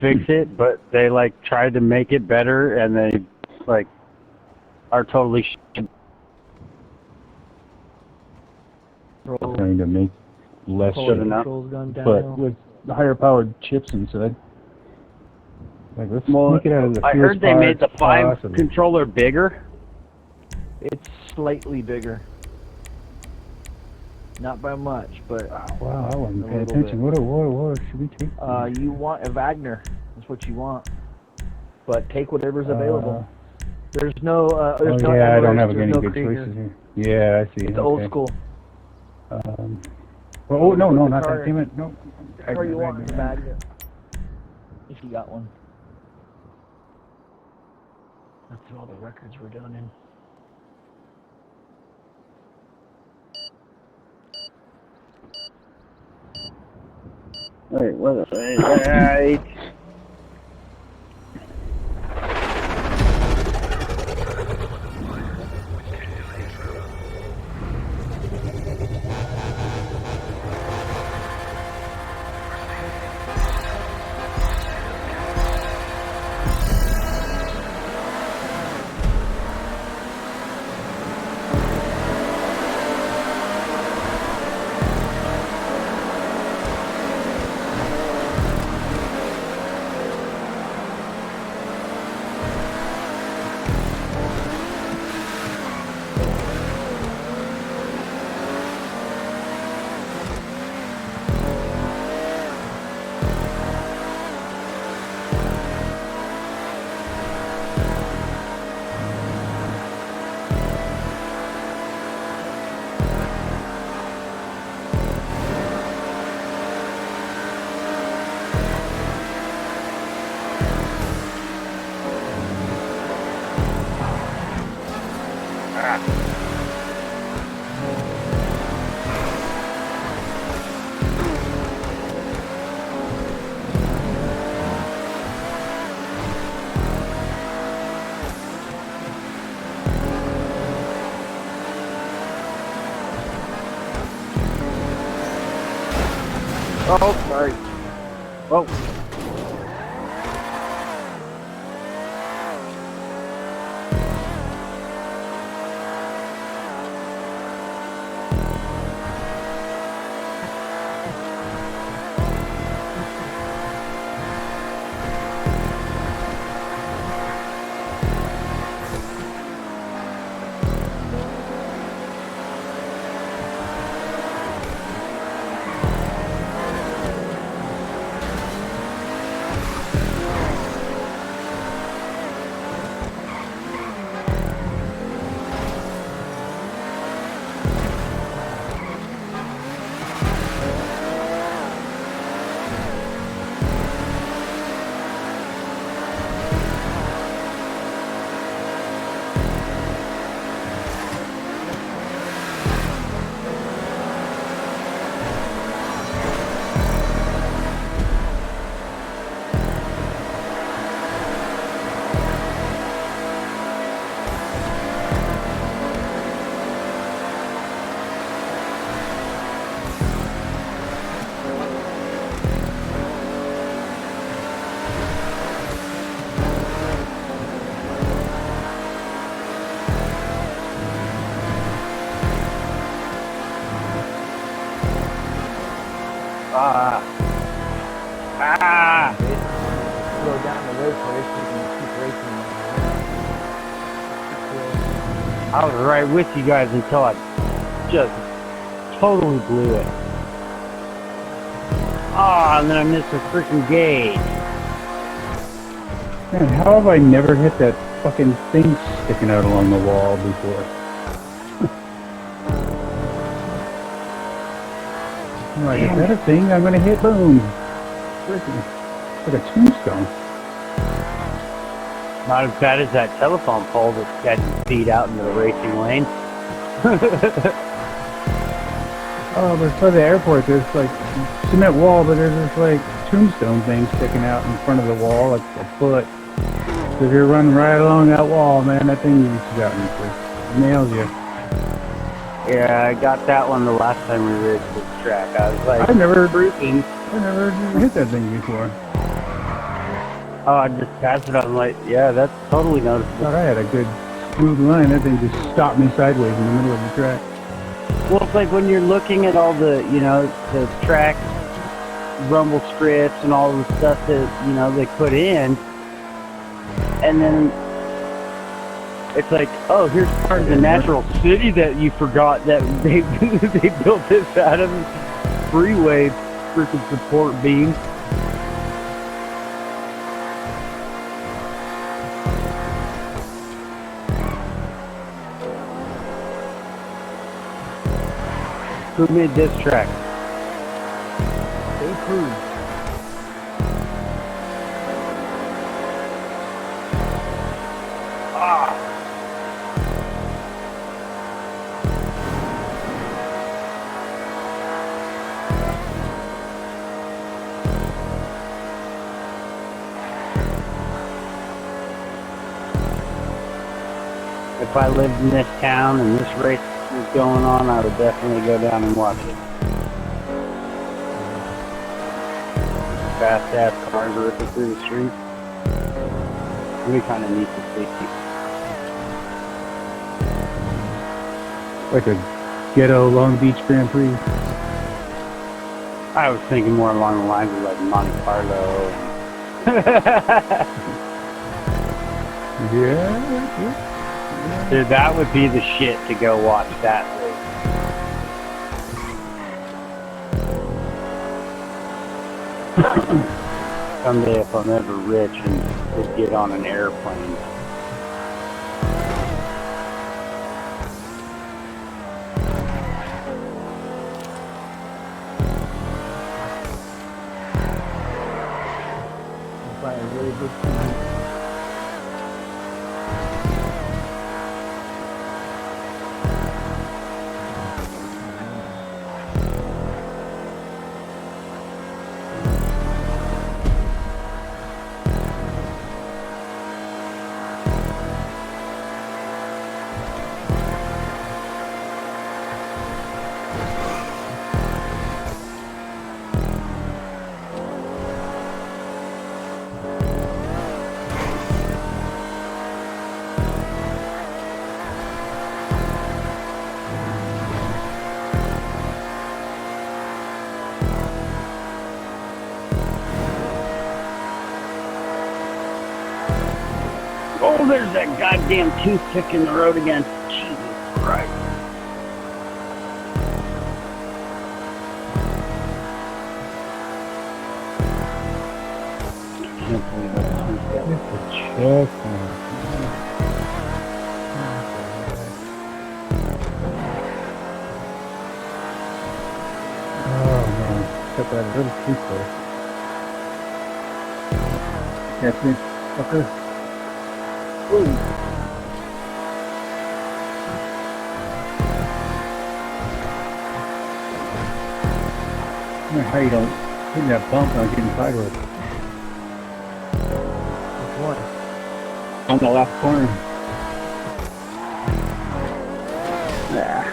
fix it, but they like tried to make it better, and they like are totally trying to make less but with the higher powered chips inside. Like, let's make it out of the I heard they made the 5 controller bigger. It's slightly bigger. Not by much, but wow, I wasn't paying attention. What should we take? You want a Wagner. That's what you want. But take whatever's available. There's no. There's no I don't have any good choices here. Yeah, I see. It's old school. Well, no, not that. Damn it, no. The car you want is a Wagner. If you got one. That's all the records we're done in. Wait, what the right? Oh, sorry. Oh. Slow down the way for it so you can keep racing. I was right with you guys until I just totally blew it. And then I missed the freaking gate. Man, how have I never hit that fucking thing sticking out along the wall before? I'm like, is that a thing I'm gonna hit? Boom! Freaking, like a tombstone. Not as bad as that telephone pole that got feet out into the racing lane. Oh, but for the airport, there's like cement wall, but there's this like tombstone thing sticking out in front of the wall, like a foot. So if you're running right along that wall, man, that thing reaches out and just nails you. Yeah, I got that one the last time we raced this track. I was like, I've never hit that thing before. Oh, I just passed it on light. Yeah, that's totally noticeable. Thought I had a good smooth line. That thing just stopped me sideways in the middle of the track. Well, it's like when you're looking at all the, the track rumble scripts and all the stuff that, they put in, and then it's like, oh, here's part of the natural city that you forgot that they they built this out of freeway freaking support beams. Who made this track? They proved. If I lived in this town and this race was going on, I would definitely go down and watch it. Fast ass cars ripping through the street. It'd be kind of neat to see. Like a ghetto Long Beach Grand Prix. I was thinking more along the lines of like Monte Carlo. Yeah. Dude, that would be the shit to go watch that race. Someday if I'm ever rich and could get on an airplane. It's like a really good team. Oh, there's that goddamn toothpick in the road again. Jesus Christ. I can't believe that toothpick. It's a checkpoint. Oh man, cut that a little too close. Catch me, fucker. Ooh. I don't know how you don't hit that bump without getting sideways. Which one? On the left corner. Yeah.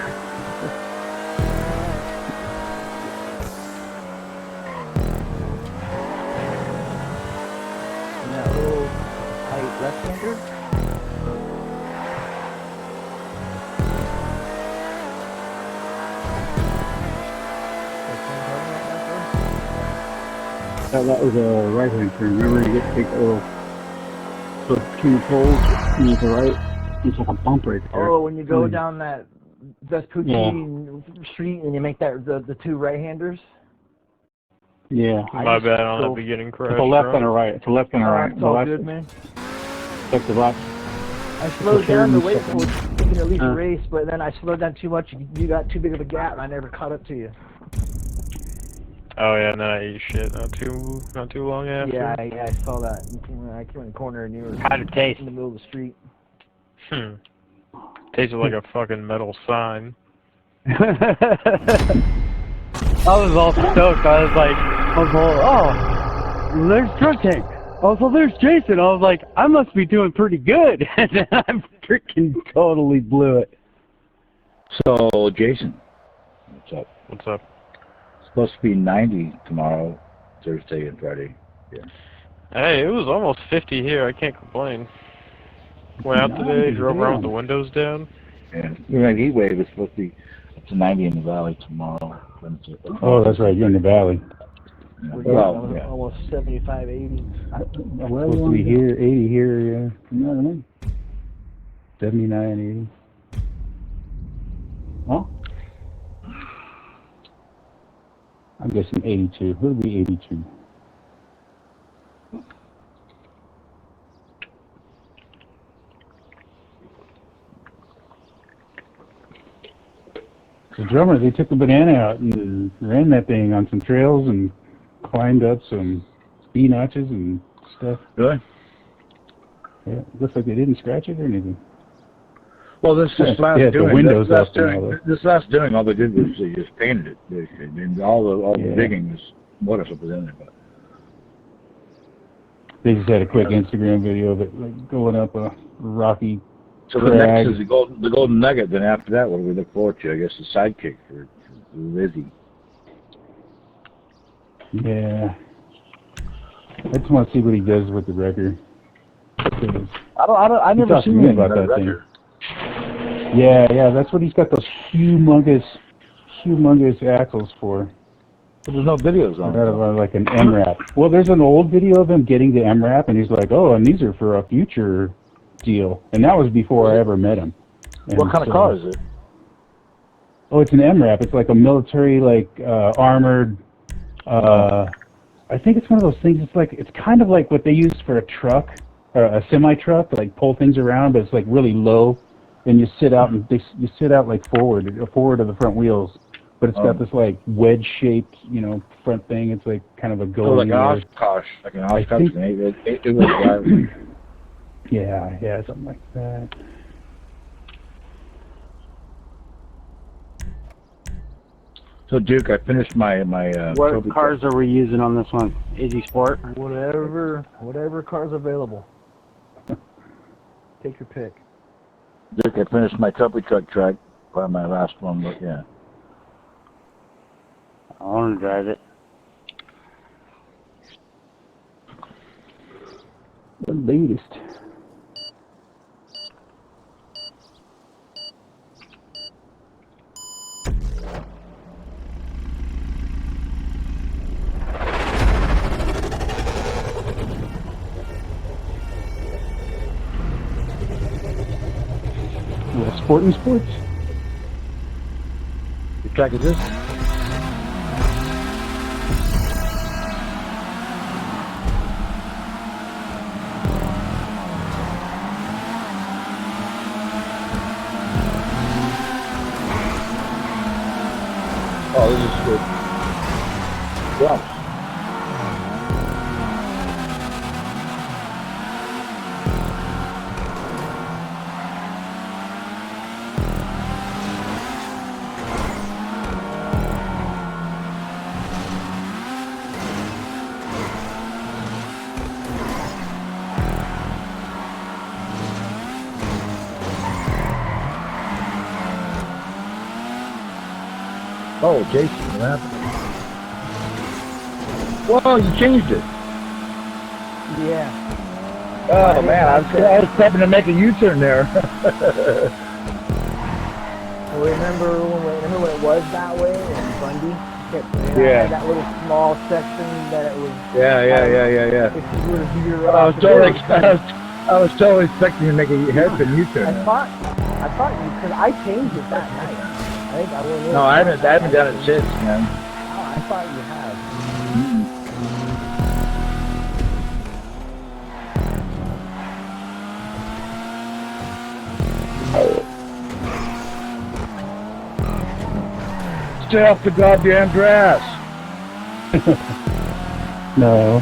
And that little tight left-hander? That was a right-hand turn. Remember, you get to take the little, so between the poles, and to the right, it's like a bump right there. Oh, when you go down that Vespucci Street and you make that the two right-handers? Yeah. My bad on the beginning crash. It's a left and a right. It's a left and a right. It's all good, man. Like the left. I slowed down to wait for it, thinking at least a race, but then I slowed down too much. You got too big of a gap, and I never caught up to you. Oh yeah, and then I ate shit not too long after. Yeah, I saw that. I came in the corner and you were How'd it taste? in the middle of the street. Tasted like a fucking metal sign. I was all stoked. I was like, oh, there's Drug Tank. Also, there's Jason. I was like, I must be doing pretty good. And then I freaking totally blew it. So, Jason, what's up? What's up? It's supposed to be 90 tomorrow, Thursday and Friday. Yeah. Hey, it was almost 50 here. I can't complain. Went out today, drove around with the windows down. Yeah. The heat wave is supposed to be up to 90 in the valley tomorrow. Oh, that's right. You're in the valley. Yeah. We're Well, getting yeah. almost 75, 80. Supposed to be here, 80 here, yeah. You know what I mean? 79, 80. Huh? I'm guessing 82. It'll be 82. The drummer, they took the banana out and ran that thing on some trails and climbed up some speed notches and stuff. Really? Yeah, looks like they didn't scratch it or anything. Well, this last Yeah, the doing, windows this up and all that. last doing, all they did was they just painted it. Basically. I mean, all the Yeah. digging was water was in it. But They just had a quick Instagram video of it like going up a rocky so the crag. next is the golden nugget. Then after that, what do we look forward to? I guess the sidekick for Lizzie. Yeah. I just want to see what he does with the record. I never talked to seen me anything about that thing. record. Yeah, that's what he's got those humongous axles for. But there's no videos on Out it. of like an MRAP. Well, there's an old video of him getting the MRAP, and he's like, "Oh, and these are for a future deal." And that was before I ever met him. And What kind of car is it? Oh, it's an MRAP. It's like a military, like armored. I think it's one of those things. It's kind of like what they use for a truck, or a semi truck, like pull things around, but it's like really low, and you sit out and you sit out like forward of the front wheels. But it's got this like wedge shaped, front thing. It's like kind of a Oh, like goalie. an Oshkosh, I think- It was driving. Yeah, something like that. So Duke, I finished my What trophy cars are we using on this one? Easy Sport? Whatever car's available. Take your pick. truck. Duke, I finished my trophy truck track. Probably my last one, but yeah. I want to drive it. The latest. Sporting sports? What track is this? Oh, this is good. Wow. Oh, Jason, what happened? Whoa, you changed it. Yeah. Oh man, I was prepping to make a U-turn there. Remember when it was that way in Bundy? Yeah. That little small section that it was. Yeah. If you were to veer I was off totally, the road. I was totally expecting to make a hairpin U-turn. I there. thought you, because I changed it that night. I think I went in. No, I haven't done it since, man. Oh, I thought you had. Stay off the goddamn grass. No.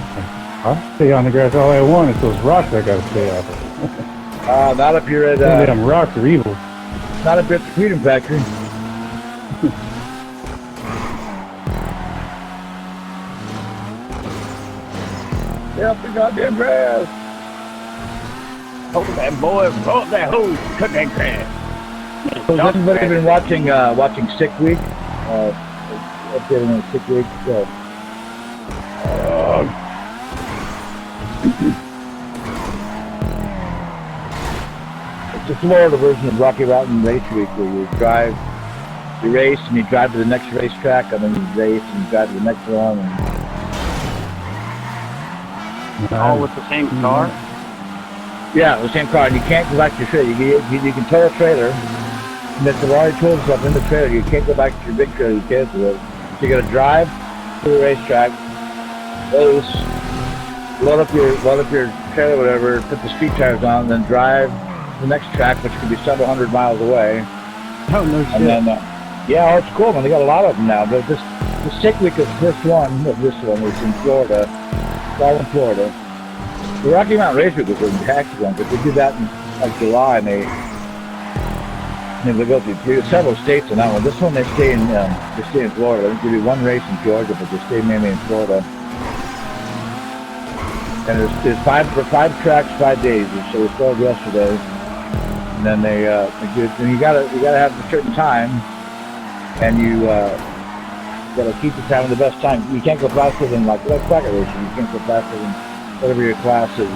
I'll stay on the grass all I want. It's those rocks I gotta stay off of. Not if you're at, Them rocks are evil. not if you're at the Freedom Factory. Stay off the goddamn grass. Hold that boy, pull up that hose, cut that grass. So has anybody been watching Sick Week? Updating on Sick Week. So, the Florida version of Rocky Mountain Race Week, where you drive, you race, and you drive to the next racetrack, and then you race and you drive to the next one. And All with the same car? yeah, the same car, and you can't go back to your trailer. You can tow a trailer, and if the lorry tools stuff in the trailer, you can't go back to your big trailer. You can't do it. So you got to drive to the racetrack, race, load up your trailer, whatever, put the street tires on, and then drive to the next track, which could be several hundred miles away. Oh, no shit. And then, yeah, oh, it's cool, man. They got a lot of them now. But the Sick Week is the first one of this one. It's in Florida. It's all in Florida. The Rocky Mountain Race Week was a fantastic one, but they did that in like July, and they go through several states on that one. This one they stay in Florida. I think they do one race in Georgia, but they stay mainly in Florida. And there's five tracks, 5 days. So we started yesterday, and then they do. And you gotta have a certain time, and you gotta keep the time of the best time. You can't go faster than like bracket racing. You can't go faster than whatever your class is.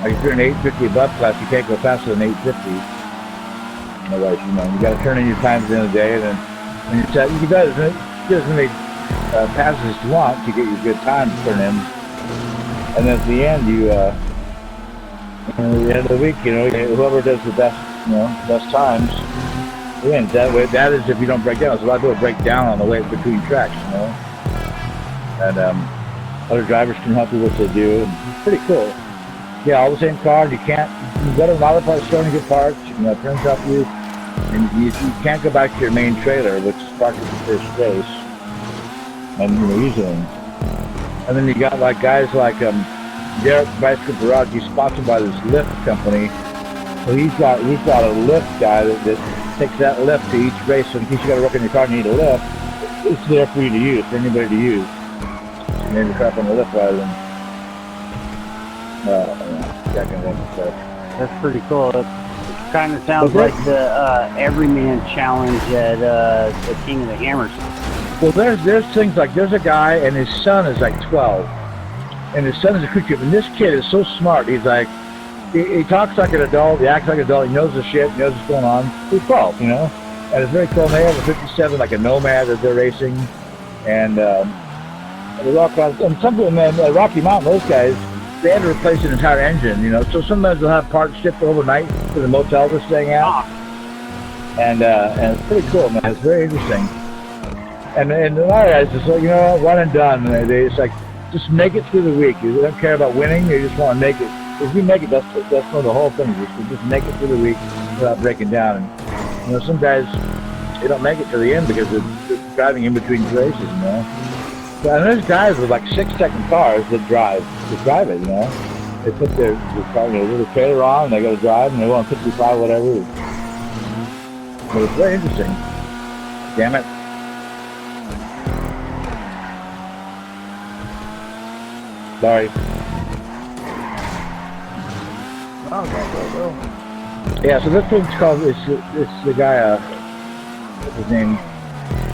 Like if you're an 850 above class, you can't go faster than 850. Otherwise, you got to turn in your time at the end of the day, and then when you set, you can get as many passes as you want to get your good time to turn in. And then at the end, at the end of the week, whoever does the best, best times wins. That is if you don't break down. So a lot of people break down on the way between tracks, And other drivers can help you what they do. And it's pretty cool. Yeah, all the same car. You got a lot of parts starting to get parts. Turns out you can't go back to your main trailer, which is parked at the first race, and usually. And then you got like guys like Derek Bicycle Garage. He's sponsored by this lift company, so he's got a lift guy that takes that lift to each race. So in case you got to work on your car and you need a lift, it's there for you to use, for anybody to use. So maybe crap on the lift rather than checking it and stuff. That's pretty cool. It kind of sounds like the Everyman Challenge at the King of the Hammers. Well, there's things like there's a guy and his son is like 12, and his son is a crew chief, and this kid is so smart. He's like, he talks like an adult, he acts like an adult, he knows the shit, he knows what's going on. He's 12, and it's very cool. And they have a 57, like a Nomad that they're racing, and they walk around. And some people, man, at Rocky Mountain, those guys, they had to replace an entire engine, So sometimes they'll have parts shipped overnight to the motel they're staying at, and it's pretty cool, man. It's very interesting. And a lot of guys just like, one and done. And they just like, just make it through the week. You don't care about winning. You just want to make it. If you make it, that's one of the whole thing. Just make it through the week without breaking down. And some guys, they don't make it to the end because they're driving in between races. And there's guys with like 6-second cars that drive it. They put their car, little trailer on, and they go to drive, and they want 55, whatever. But it's very interesting. Damn it. Sorry. Oh, go. Yeah, so this one's called, it's the guy, what's his name?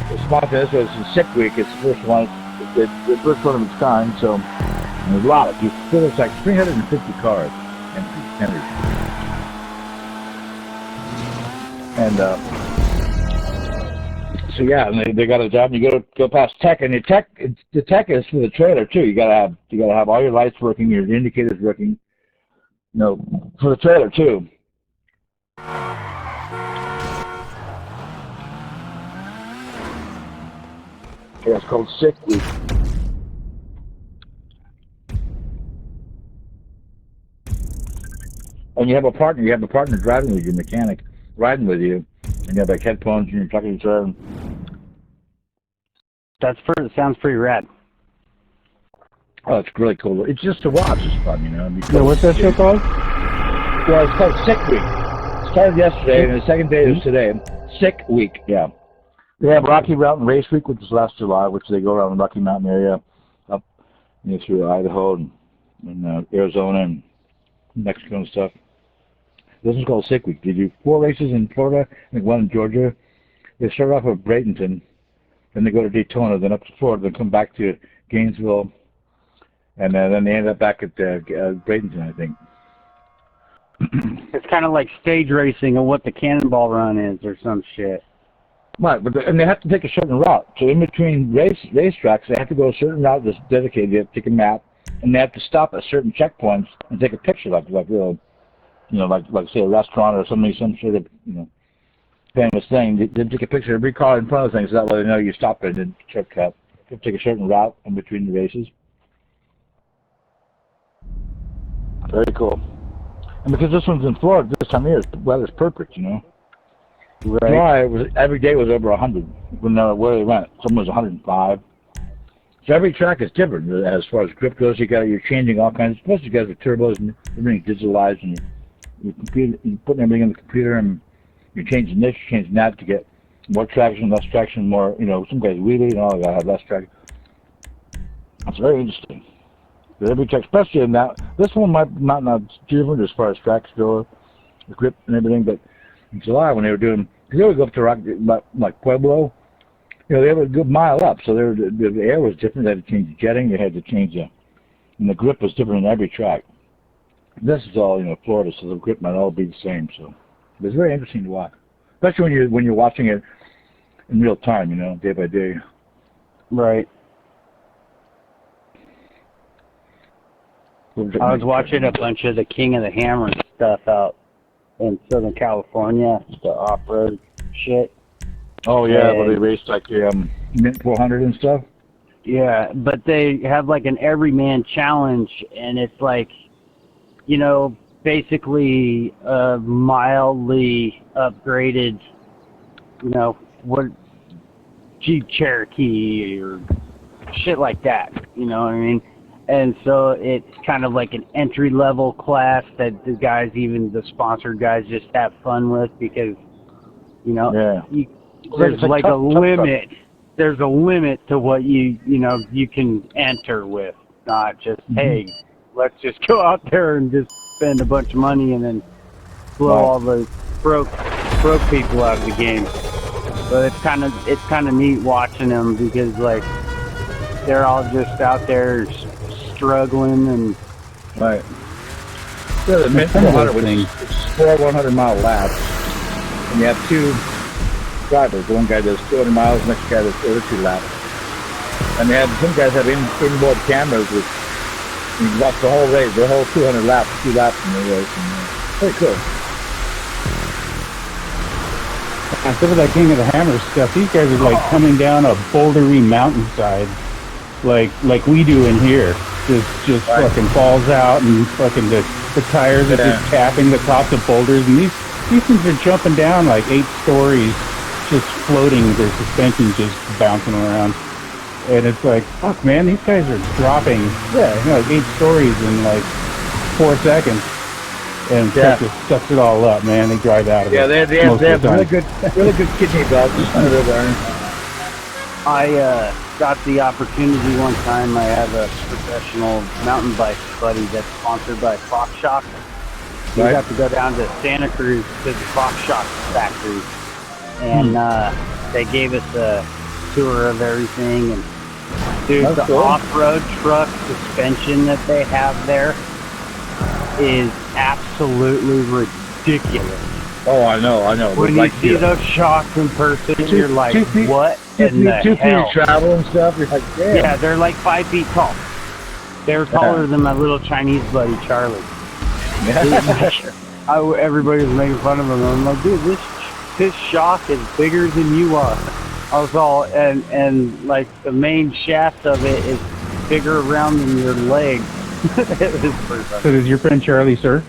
The sponsor this was the Sick Week. It's the first one. It's the first one of its kind, so there's a lot of people. It's like 350 cars entered. And so yeah, and they got a job. And you go past tech, and the tech is for the trailer too. You gotta have all your lights working, your indicators working. For the trailer too. Yeah, it's called Sick Week. And you have a partner. You have a partner driving with you, mechanic riding with you, and you have like headphones and you're talking to each other. Sounds pretty rad. Oh, it's really cool. It's just to watch. It's fun, Yeah, what's that show called? Well, it's called Sick Week. It started yesterday, and the second day is today. Sick Week, yeah. They have Rocky Mountain Race Week, which is last July, which they go around the Rocky Mountain area, up through Idaho and Arizona and Mexico and stuff. This is called Sick Week. They do 4 races in Florida, I think 1 in Georgia. They start off at Bradenton, then they go to Daytona, then up to Florida, then come back to Gainesville, and then they end up back at Bradenton, I think. It's kind of like stage racing of what the Cannonball Run is or some shit. Right, but and they have to take a certain route. So in between racetracks, they have to go a certain route that's dedicated. They have to take a map, and they have to stop at certain checkpoints and take a picture, like say a restaurant or some sort of famous thing. They take a picture of every car in front of the thing, so that way they know you stopped and didn't shortcut. You have to take a certain route in between the races. Very cool. And because this one's in Florida, this time of year, the weather's perfect, Right. July, every day was over 100 when where they went. Some was 105. So every track is different as far as grip goes. You're changing all kinds. Most of you guys are turbos and everything's digitalized, and you're putting everything in the computer, and you're changing this, you're changing that to get more traction, less traction, more. Some guys wheelie and all. Gotta have less traction. It's very interesting. But every track, especially in that, this one might not different as far as tracks go, the grip and everything, but. In July, when they were doing, because they would go up to like Pueblo, they were a good mile up, so the air was different. They had to change the jetting, they had to change and the grip was different in every track. This is all, Florida, so the grip might all be the same. So it's very interesting to watch, especially when you're watching it in real time, day by day. Right. I was watching a bunch of the King of the Hammer stuff out in Southern California, the off-road shit. Oh yeah, where they race like Mint 400 and stuff. Yeah, but they have like an everyman challenge, and it's like, basically a mildly upgraded, Jeep Cherokee or shit like that. You know what I mean? And so it's kind of like an entry-level class that the guys, even the sponsored guys, just have fun with because, there's like a limit. There's a limit to what you can enter with, not just, hey, let's just go out there and just spend a bunch of money and then blow all the broke people out of the game. But it's kind of neat watching them because like they're all just out there struggling and right. Yeah, the Mint 400 was 4 100-mile laps, and you have two drivers. One guy does 200 miles, the next guy does 32 laps. And they have some guys have inboard cameras with you can watch the whole race, the whole 200 laps, 2 laps in the race. Very cool. Instead of that King of the Hammer stuff, these guys are like coming down a bouldery mountainside, like we do in here. Just right. Fucking falls out and fucking the tires are just tapping the tops of boulders, and these things are jumping down like 8 stories, just floating, their suspension just bouncing around. And it's like, fuck man, these guys are dropping like 8 stories in like 4 seconds. And truck just sucks it all up, man. They drive out of it. Yeah, they have really good kidney belts under there. I got the opportunity one time. I have a professional mountain bike buddy that's sponsored by Fox Shock. We got to go down to Santa Cruz to the Fox Shock factory, and they gave us a tour of everything. And dude, the off-road truck suspension that they have there is absolutely ridiculous. Oh, I know. When you see those shocks in person, you're like, what in the 2 hell? feet of travel and stuff, you're like, damn. Yeah, they're like 5 feet tall. They're taller than my little Chinese buddy, Charlie. Everybody was making fun of him. I'm like, dude, this shock is bigger than you are. I was all, and like the main shaft of it is bigger around than your leg. It was pretty funny. So does your friend Charlie surf?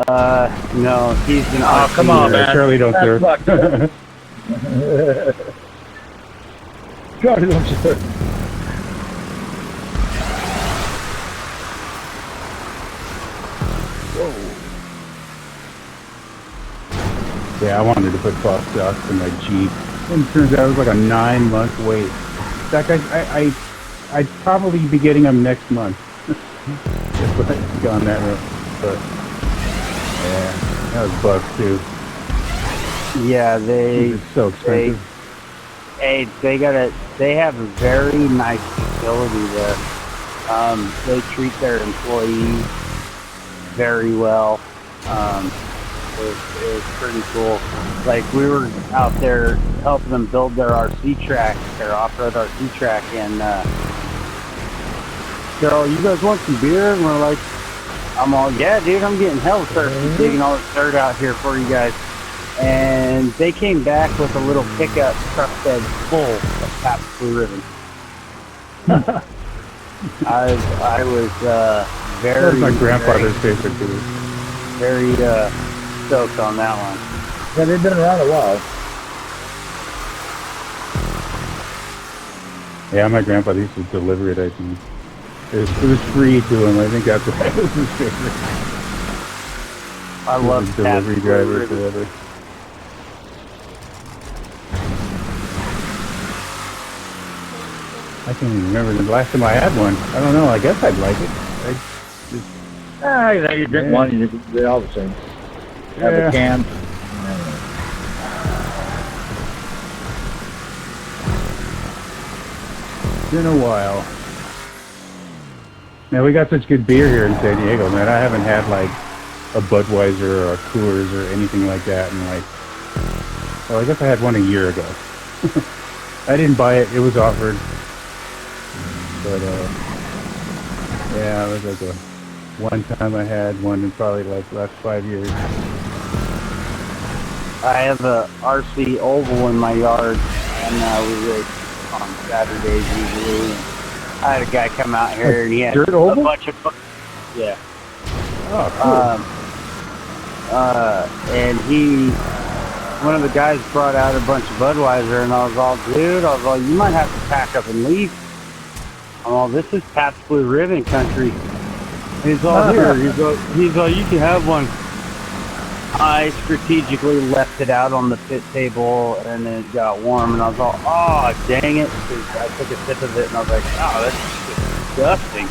No, he's an Oh, come on, man. Charlie don't surf. Charlie don't surf. Yeah, I wanted to put Fox Shocks in my Jeep. And it turns out it was like a 9-month wait. In fact, I'd probably be getting them next month. If I'd gone that route. But yeah, that was bucks too. Yeah, It's so expensive. They have a very nice facility there. They treat their employees very well. It was pretty cool. Like, we were out there helping them build their RC track, their off-road RC track, and they're all, you guys want some beer? And we're like, I'm all, yeah, dude, I'm getting hell thirsty digging all this dirt out here for you guys. And they came back with a little pickup truck bed full of Pabst Blue Ribbon. I was very, That's my grandfather's favorite food. very stoked on that one. Yeah, they've been around a while. Yeah, my grandfather used to deliver it, I think. It was free to him. I think that's what was his favorite. I love He was a delivery Pabst Blue driver Ribbon. forever. I can't even remember the last time I had one. I don't know. I guess I'd like it. You drink one, they're all the same. Have Yeah. a can. It's been a while. Man, we got such good beer here in San Diego, man. I haven't had like a Budweiser or a Coors or anything like that in like, well, I guess I had one a year ago. I didn't buy it. It was offered. But, yeah, it was like one time I had one in probably like the last 5 years. I have a RC oval in my yard, and we race on Saturdays usually. I had a guy come out here, and he had Dirt a oval? bunch of, yeah. Oh, cool. And one of the guys brought out a bunch of Budweiser, and I was all, dude, you might have to pack up and leave. I'm all, this is Pabst Blue Ribbon country. He's all, here. He's all, you can have one. I strategically left it out on the pit table, and then it got warm, and I was all, oh, dang it. 'Cause I took a sip of it, and I was like, oh, that's disgusting.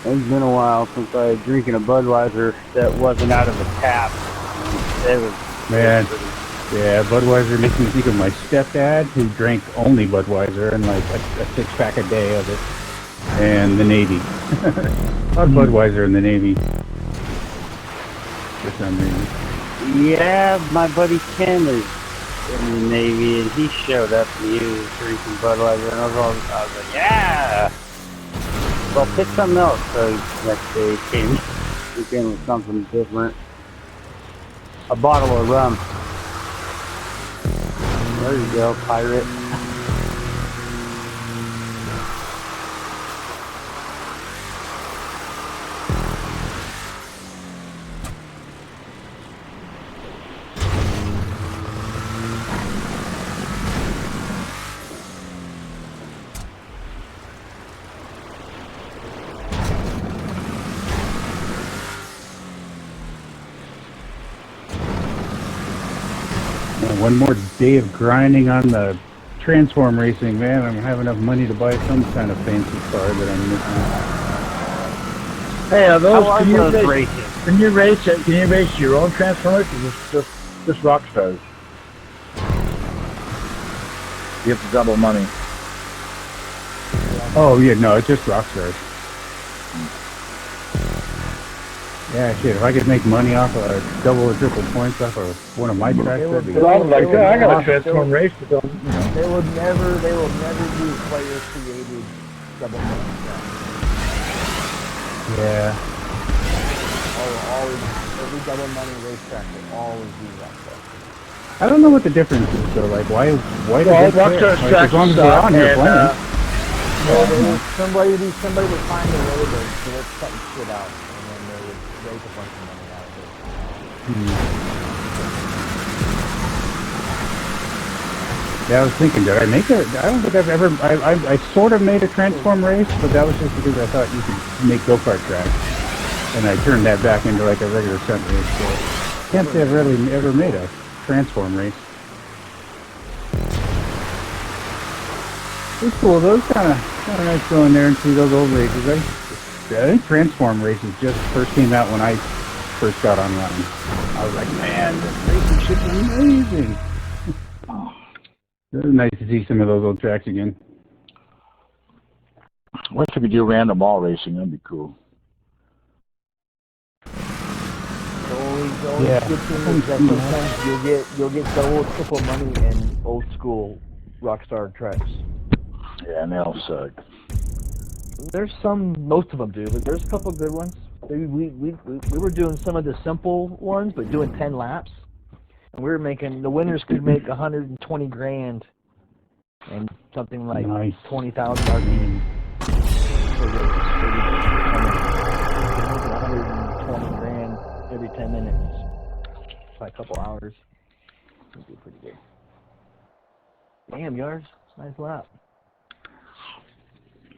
It's been a while since I was drinking a Budweiser that wasn't out of the tap. It was Man. Yeah, Budweiser makes me think of my stepdad, who drank only Budweiser and like a six-pack a day of it, and the Navy. A lot of Budweiser in the Navy, for some reason. Yeah, my buddy Ken is in the Navy, and he showed up and he was drinking Budweiser, and I was like, yeah! Well, pick something else. So next day he came with something different. A bottle of rum. There you go, pirate. One more day of grinding on the Transform racing, man. I'm gonna have enough money to buy some kind of fancy car that I'm missing. Hey, are those, How are can you those race, races? can you race your own Transformers, or just Rockstars? You have to double money. Oh yeah, no, it's just Rockstars. Yeah, shit. If I could make money off of double or triple points off of one of my tracks, that'd be. Well, I was like, yeah, I got a Transform race, but don't, you know. They will never do player created double money. Yeah. Always, every double money racetrack will always do that stuff. I don't know what the difference is though. Like, why do Well, they care? Rockstar's Like, tracks as long as they're on, you're and, playing. Somebody would find a way to cut shit out, and then they would raise a bunch of money out of it. Yeah, I was thinking, did I make a? I don't think I've ever. I sort of made a Transform race, but that was just because I thought you could make go-kart tracks, and I turned that back into like a regular stunt race. So I can't say I've really ever made a Transform race. It's cool though. It's kind of nice going there and see those old races. I think Transform races just first came out when I first got online. I was like, man, this racing shit's amazing. It was nice to see some of those old tracks again. I wish we could do random ball racing. That'd be cool. The only Yeah. good thing is that sometimes you'll get double, triple money in old school Rockstar tracks. Yeah, and they all suck. There's most of them do, but there's a couple good ones. We were doing some of the simple ones, but doing 10 laps, and we were making the winners could make 120 grand and something like Nice. 20,000 RP. So they making 120 grand every 10 minutes by a couple hours. That'd be pretty good. Damn, yours, nice lap.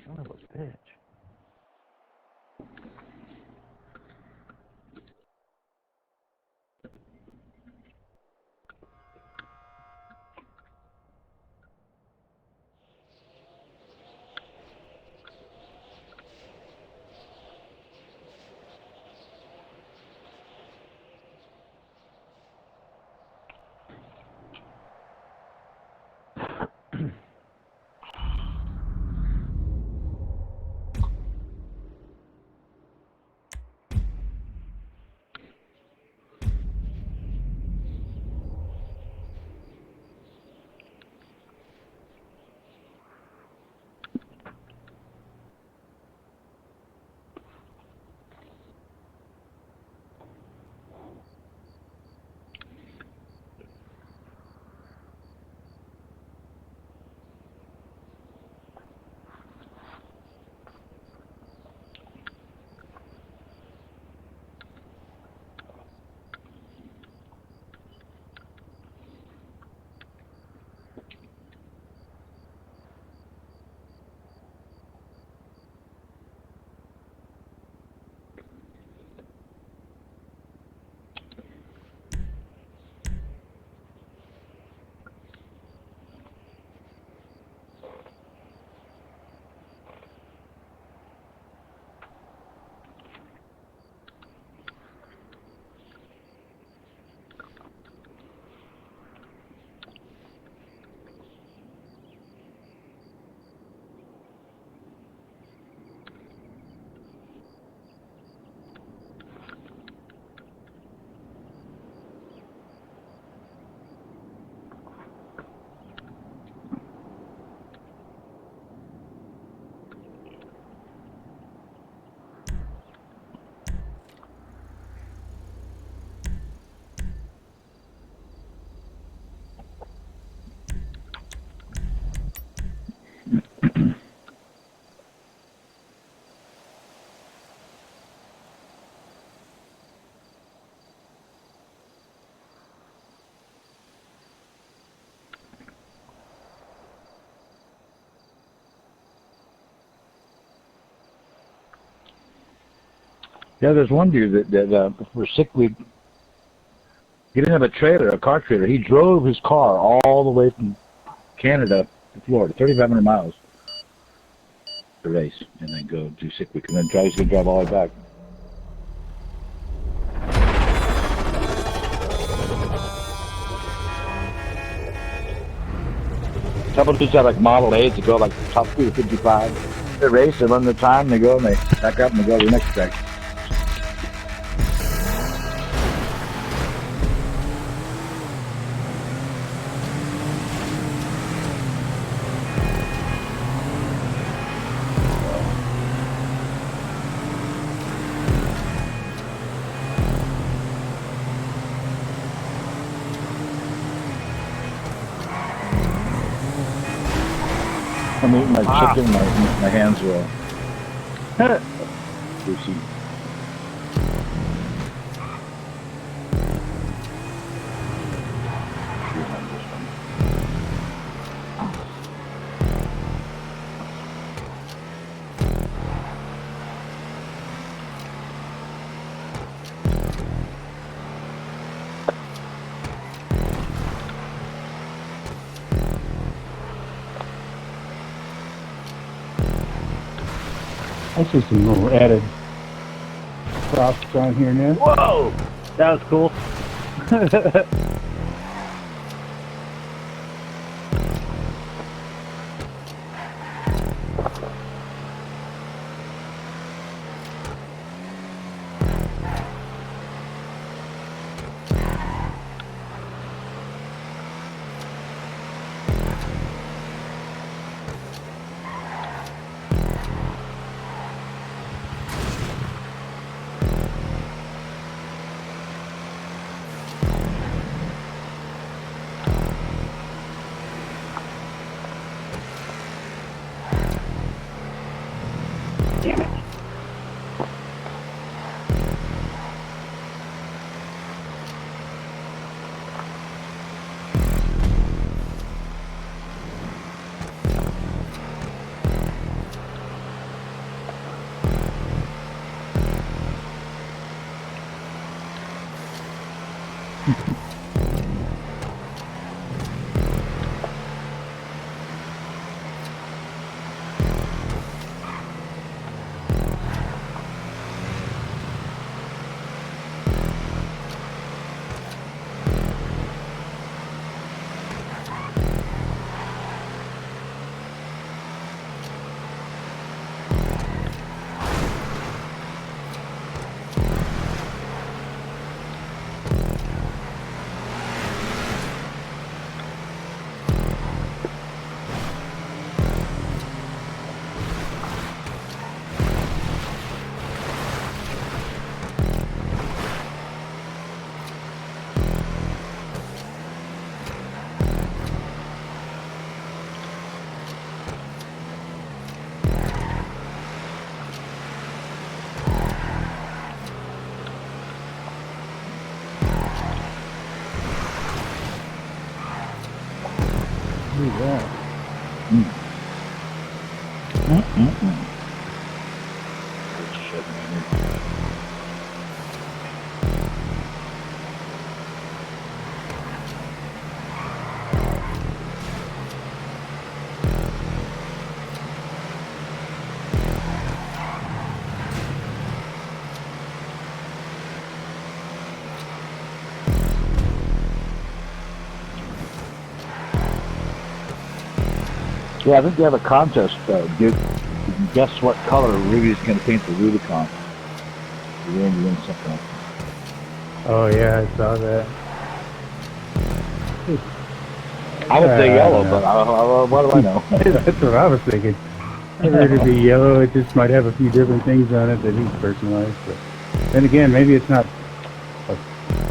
Son of a bitch. Yeah, there's one dude that for 6 weeks, he didn't have a trailer, a car trailer. He drove his car all the way from Canada to Florida, 3,500 miles to race, and then go do 6 weeks, and then he's going to drive all the way back. A couple dudes have like Model A's to go like top speed of 55. They race, they run their time, they go, and they back up and they go to the next track. I'm eating my chicken, my hands are juicy. I see some little added props on here now. Whoa! That was cool. Yeah, I think they have a contest. You can guess what color Ruby's going to paint the Rubicon. You're going to win something. Oh yeah, I saw that. I would say I yellow, don't know. but what do I know? That's what I was thinking. I heard it'd be yellow. It just might have a few different things on it that he's personalized. But then again, maybe it's not.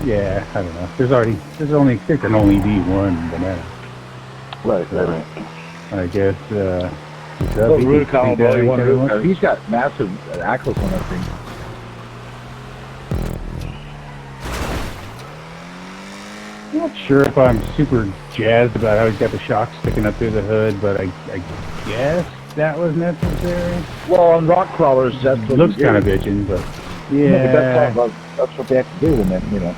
Yeah, I don't know. There can only be one banana. Right. I guess. Well, Rubicon will only one. He's got massive axles on that thing. I'm not sure if I'm super jazzed about how he's got the shock sticking up through the hood, but I guess that was necessary. Well, on rock crawlers, that's what Looks you kind of do. bitching, but No, yeah. but that's what they have to do, and then, you know.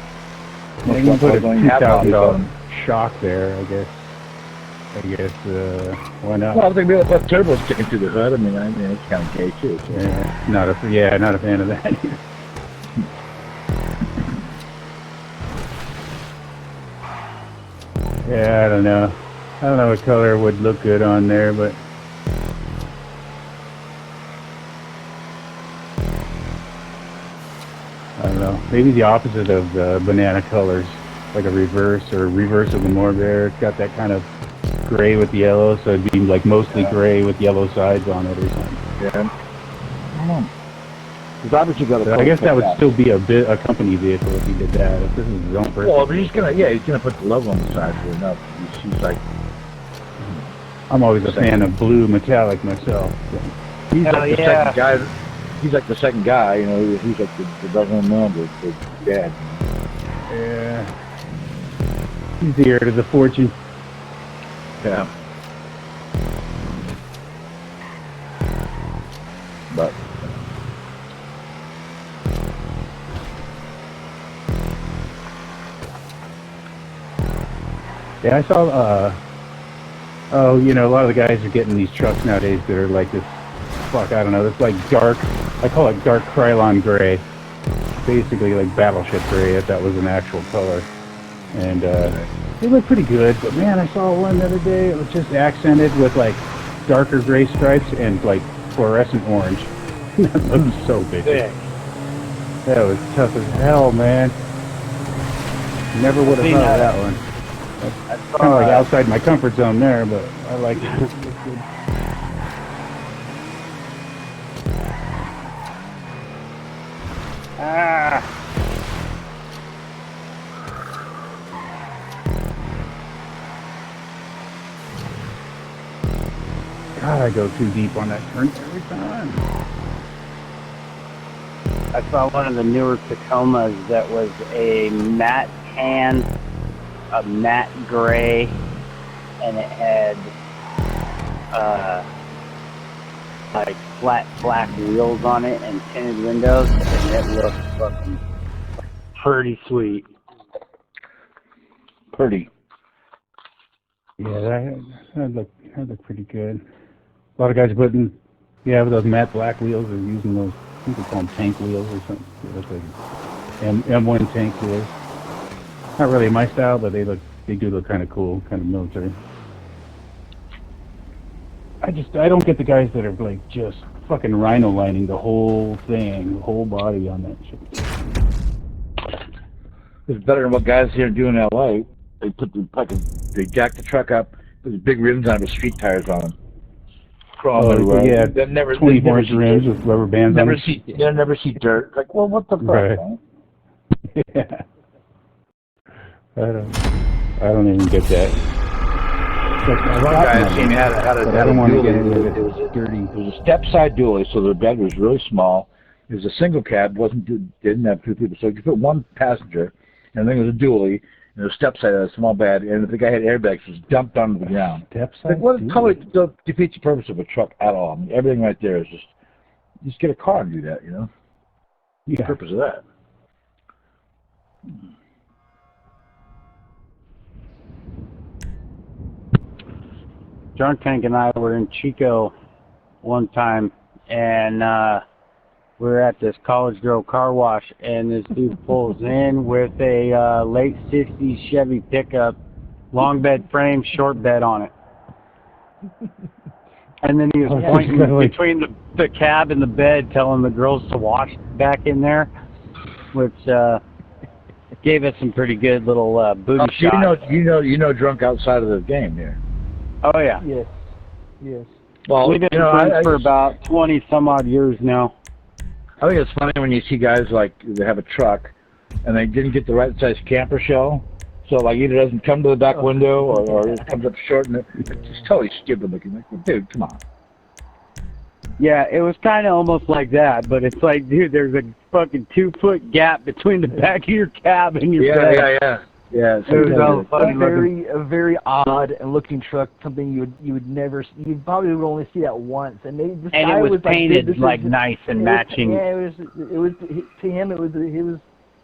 Yeah, you can put a Don't have bodies on them. $2,000 shock there, I guess. Why not? Well, I think maybe that turbo sticking through the hood. I mean, it's kind of gay too. So. Not a fan of that either. Yeah, I don't know. I don't know what color would look good on there, but I don't know. Maybe the opposite of the banana colors, like a reverse of the Morbear. It's got that kind of gray with yellow, so it'd be like mostly gray with yellow sides on it or something. Yeah. I don't know. He's obviously got a. But I guess that would still be a company vehicle if he did that. If this is his own person. Well, but he's gonna put the logo on the side for enough. He's like. I'm always a fan of blue metallic myself. So. He's Hell like the yeah. second guy. He's like the second guy. You know, he's like the doesn't know the dad. Yeah. He's the heir to the fortune. Yeah. But. Yeah, I saw, oh, you know, a lot of the guys are getting these trucks nowadays that are like this, I don't know, it's like dark, I call it dark Krylon gray. Basically like battleship gray, if that was an actual color. And, they look pretty good, but man, I saw one the other day, it was just accented with like darker gray stripes and like fluorescent orange. That looked so big. That was tough as hell, man. Never would have thought of that one. That's kind of like outside my comfort zone there, but I like it. It's good. God, I go too deep on that turn every time. I saw one of the newer Tacomas that was a matte tan, a matte gray, and it had like flat black wheels on it and tinted windows, and it looked fucking pretty sweet. Purdy. Yeah, that look pretty good. A lot of guys putting, with those matte black wheels, they're using those, I think they call them tank wheels or something. They look like M1 tank wheels. Not really my style, but they do look kind of cool, kind of military. I don't get the guys that are like just fucking rhino lining the whole thing, the whole body on that shit. It's better than what guys here do in LA. They they jack the truck up, put the big rims on it with street tires on them. Crawl everywhere. Yeah, They'll never 24-inch rims with rubber bands on them. They'll never see dirt. Like, well, what the fuck? Right. Man? Yeah. I don't even get that. One guy I seen had a dually. It was dirty. It was a step-side dually, so the bed was really small. It was a single cab, didn't have two people, so you could put one passenger, and then it was a dually, and it was step-side, a small bed, and if the guy had airbags, it was dumped onto the ground. Step-side. Like, what totally defeats the purpose of a truck at all. I mean, everything right there is just get a car and do that, you know? What's the purpose of that? Drunk Tank and I were in Chico one time, and we were at this College Girl car wash, and this dude pulls in with a late 60s Chevy pickup, long bed frame, short bed on it. And then he was pointing between the cab and the bed, telling the girls to wash back in there, which gave us some pretty good little booty shots. You know, drunk outside of the game here. Oh yeah. Yes. Well, we've been friends for about 20 some odd years now. I think it's funny when you see guys like they have a truck and they didn't get the right size camper shell, so like either doesn't come to the back window or it comes up short, and it's just totally stupid looking. Like, dude, come on. Yeah, it was kind of almost like that, but it's like, dude, there's a fucking 2-foot gap between the back of your cab and your bed. Yeah, it was all funny a very odd looking truck, something you probably would only see that once, and it was painted like nice and matching. Yeah, it was to him it was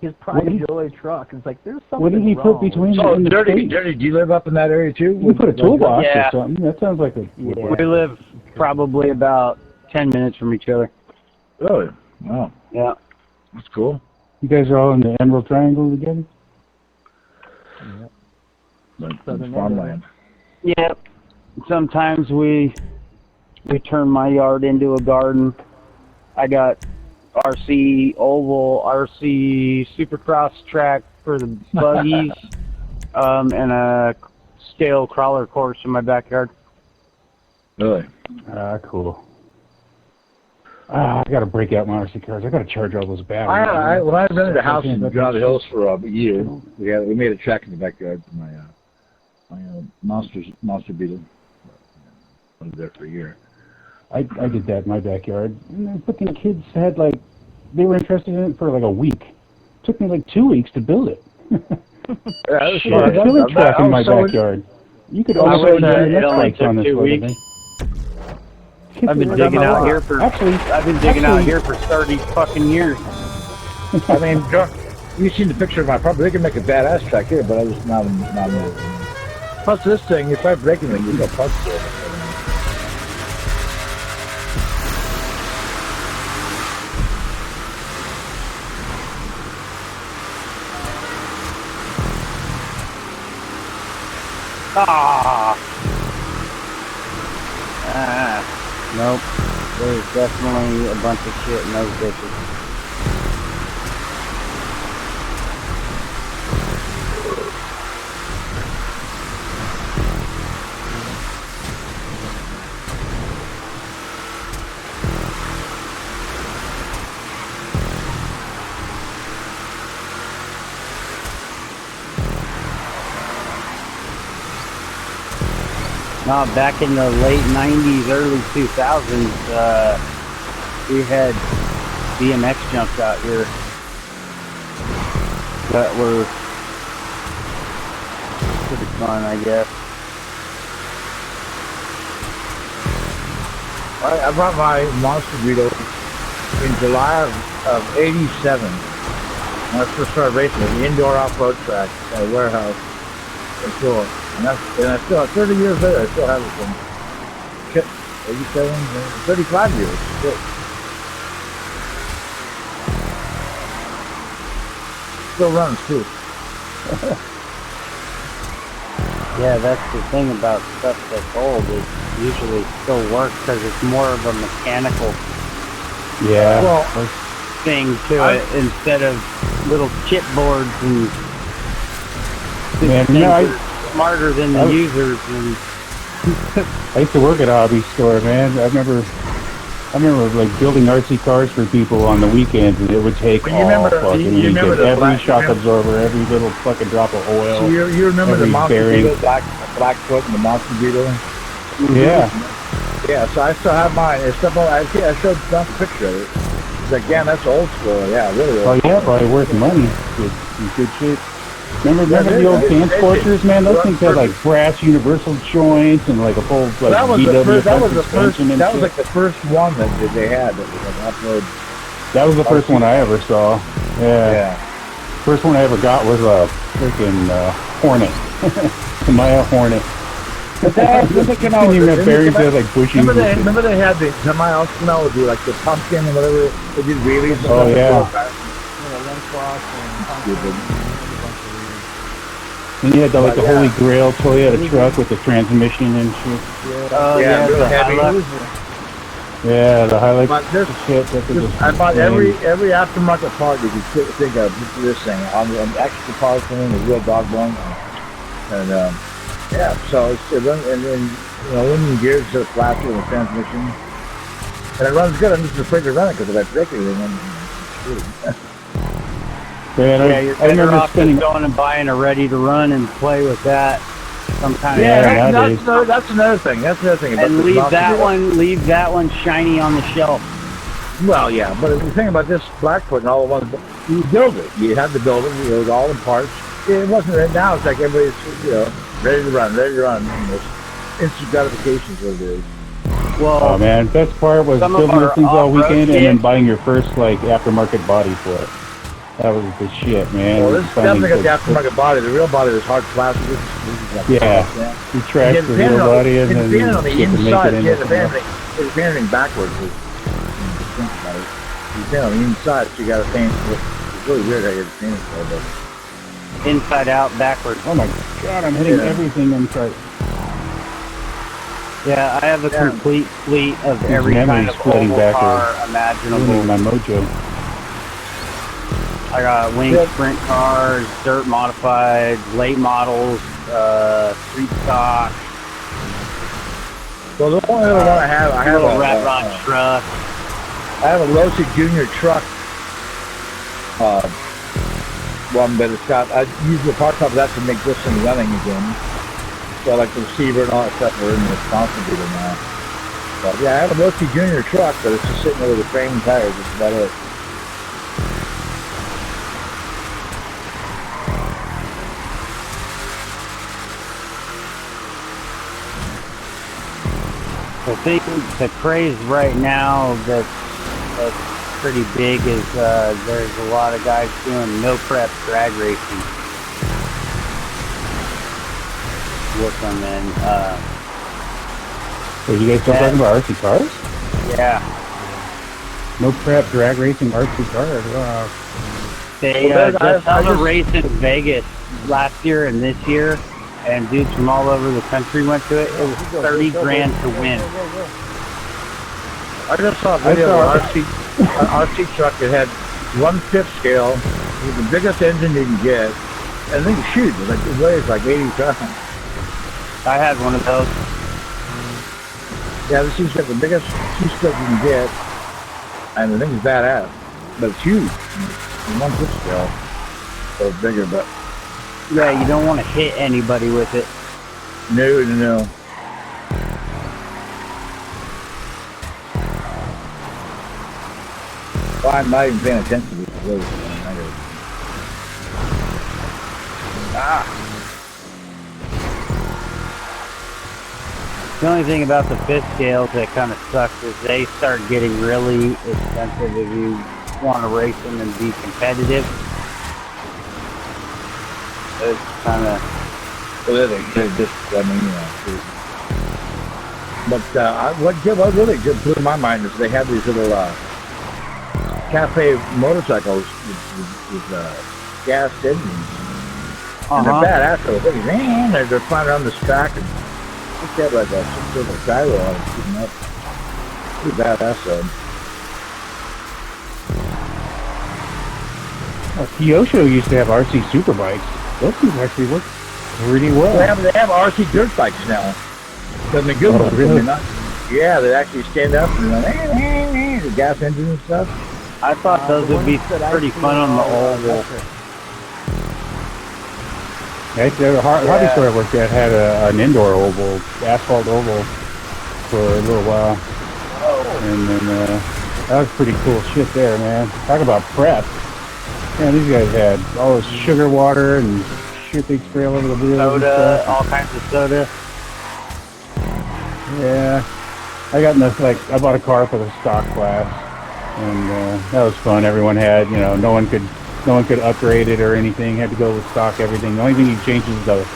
his pride and joy truck. It's like there's something. What did he put between? So dirty. Do you live up in that area too? You put a toolbox or something. That sounds like a. Yeah. We live probably about 10 minutes from each other. Really? Wow. Yeah. That's cool. You guys are all in the Emerald Triangle together? Farmland. Yeah. Sometimes we turn my yard into a garden. I got RC oval, RC supercross track for the buggies, and a scale crawler course in my backyard. Really? Cool. I got to break out my RC cars. I got to charge all those batteries. When I rented a house in John Hills for a year, we made a track in the backyard for my monster beetle. I was there for a year. I did that in my backyard. And the fucking kids had they were interested in it for like a week. It took me like 2 weeks to build it. Yeah, it was a killer track in my backyard. You could also it only took 2 weeks. I've been digging out here for 30 fucking years. I mean, you've seen the picture of my property. They can make a badass track here, but I just not. Plus, this thing, if I break anything, you got parts for it. Nope. There's definitely a bunch of shit in those ditches. No, back in the late 90s, early 2000s, we had BMX jumps out here that were pretty fun, I guess. I brought my Monster Beetle in July of '87. When I first started racing at the indoor off-road track at a warehouse. It's cool. And I still, 30 years later, I still have it from 87, 35 years. Still runs too. Yeah, that's the thing about stuff that's old. It usually still works because it's more of a mechanical Yeah. Well, thing to it instead of little chipboards and Man, things you know, that are smarter than the users. And I used to work at a hobby store, man. I remember like building RC cars for people on the weekends, and it would take You all remember- fucking you weekend. remember the Every black- shock absorber, every little fucking drop of oil. so you remember the every monster bearing. beetle, Blackfoot and the monster beetle? Yeah. Yeah, so I still have mine. It's stuff I showed Duff a picture of it. It's like, damn, that's old school. Yeah, really Oh old. yeah, probably worth money. Good shit. Remember the old they- transporters, man? Those things had like brass universal joints and like a full like that was the VW first. That was the first. suspension and That was shit. like the first one that they had that was like off-road. That was the first one I ever saw. Yeah. Yeah. First one I ever got was a freaking Hornet. Tamiya Hornet. Then they came out Didn't even with have bearings, they had like bushings. Remember they had the Tamiya Oscar would do like the pumpkin and whatever. They did wheelies. And Oh, stuff. yeah. Stupid. And you had the, like the Yeah. Holy Grail Toyota truck with the transmission and shit. oh Yeah, yeah, real the heavy. Hilux. Yeah, the highlights. But this, Shit, that was I bought every aftermarket part you could think of just for this thing. On the extra parts and the real dog bone. And yeah, so it runs, and then aluminum gears to the flasher and the transmission. And it runs good. I'm just afraid to run it because if I break anything, I'm screwed. Man, Yeah, you're I better remember off spending. just going and buying a ready to run and play with that some kind of Yeah, nowadays. that's another thing. That's another thing. About and this leave Monster that Beetle. leave that one shiny on the shelf. Well, yeah, but the thing about this Blackfoot and all the ones, you build it. You had to build it. It was all in parts. It wasn't right now. It's like everybody's, ready to run. Instant gratification is what it is. Well, Oh man, best part was Some of building our those things all off-road weekend and then kits- buying your first like aftermarket body for it. That was the shit, man. Well, this Finally definitely got the put- aftermarket body. The real body was hard plastic. This is like Yeah. You track the little body and then depending on the you get to make inside, it into yeah, the something. painting backwards is think about it. Depending on the inside, so you got to paint. It's really weird how you have to paint it so, but inside out, backwards. Oh my god, I'm hitting Yeah. everything inside. Yeah, I have a Yeah. complete fleet of His every kind memory's of splitting oval backwards. car Ruining imaginable. my mojo. I got wing Yep. sprint cars, dirt modified, late models, street stock, well, the only other one I have little a rat rod truck. I have a Rossi Junior truck. One, but it's got, I use the parts of that to make this thing running again. So like the receiver and all that stuff are in the responsibility now. But yeah, I have a Rossi Junior truck, but it's just sitting there with a frame and tires. That's about it. The thing, the craze right now that's pretty big is there's a lot of guys doing no prep drag racing with them, and So you guys still Yeah. talking about RC cars? yeah, No prep drag racing RC cars. Wow. they Well, just I held a just- race in Vegas last year and this year, and dudes from all over the country went to it. It was 30 grand to win. I just saw a video of an RC truck that had 1/5 scale with the biggest engine you can get. And the thing's huge. It weighs like 80 tons. I had one of those. Yeah, this thing's got the biggest two-stroke you can get. And the thing's badass. But it's huge. It's 1/5 scale. So it's bigger, but Yeah, you don't want to hit anybody with it. no. Well, I'm not even paying attention to this road. The only thing about the fifth scales that kind of sucks is they start getting really expensive if you want to race them and be competitive. It's kind of Well, they just, I mean, but what really blew my mind is they have these little cafe motorcycles with gas engines. And they're badass though. They're flying around this track and they have like a sort of gyro on it shooting up. Pretty badass though. Kyosho used to have RC Superbikes. Those things actually work pretty well. They have RC dirt bikes now. But the good ones, really? Yeah, they actually stand up and the gas engine and stuff. I thought those would be pretty fun on the oval. Actually, the hobby store I worked at had an indoor oval, asphalt oval, for a little while. And then that was pretty cool shit there, man. Talk about prep. Man, these guys had all this sugar water and shit they spray all over the wheels. Soda, all kinds of soda. Yeah. I got in this, I bought a car for the stock class, and that was fun. Everyone had, no one could upgrade it or anything. Had to go with stock everything. The only thing you change is the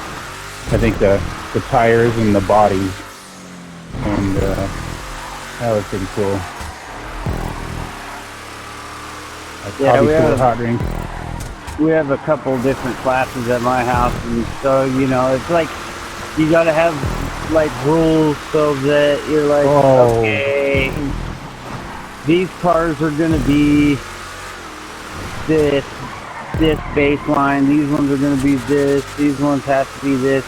tires and the bodies, and that was pretty cool. Yeah, hot drinks. We have a couple different classes at my house, and so it's like you gotta have like rules so that you're like, okay, these cars are gonna be this baseline, these ones are gonna be this, these ones have to be this,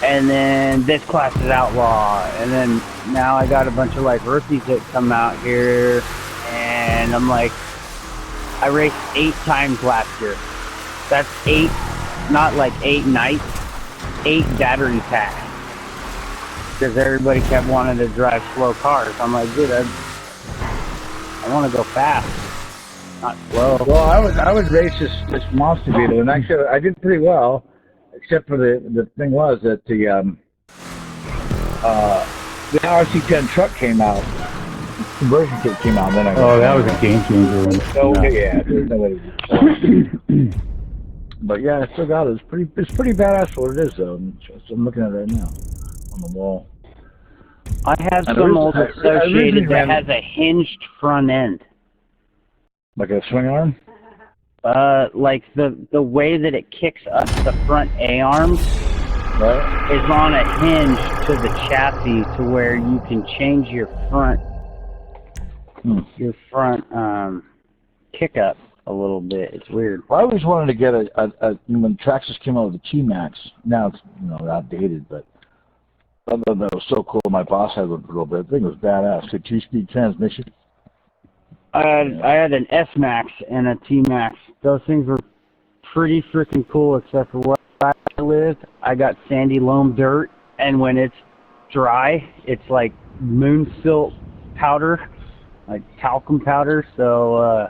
and then this class is outlaw, and then now I got a bunch of like rookies that come out here, and I'm like, I raced 8 times last year. That's 8, not like 8 nights, 8 battery packs. Because everybody kept wanting to drive slow cars. I'm like, dude, I want to go fast, not slow. Well, I would race this monster beetle, and actually I did pretty well, except for the thing was that the RC10 truck came out. Conversion kit came out, and then that was a game changer. There's no way to But yeah, I still got it. It's pretty badass for what it is, though. So I'm looking at it right now on the wall. I have some old Associated that has a hinged front end. Like a swing arm? Like the way that it kicks up the front A-arms is on a hinge to the chassis to where you can change your front kick up a little bit. It's weird. Well, I always wanted to get when Traxxas came out with the T-Max, now it's outdated, but I thought that was so cool. My boss had one for a little bit. I think it was badass. The 2-speed transmission. I had an S-Max and a T-Max. Those things were pretty freaking cool, except for where I live. I got sandy loam dirt, and when it's dry, it's like moon silt powder, like talcum powder. So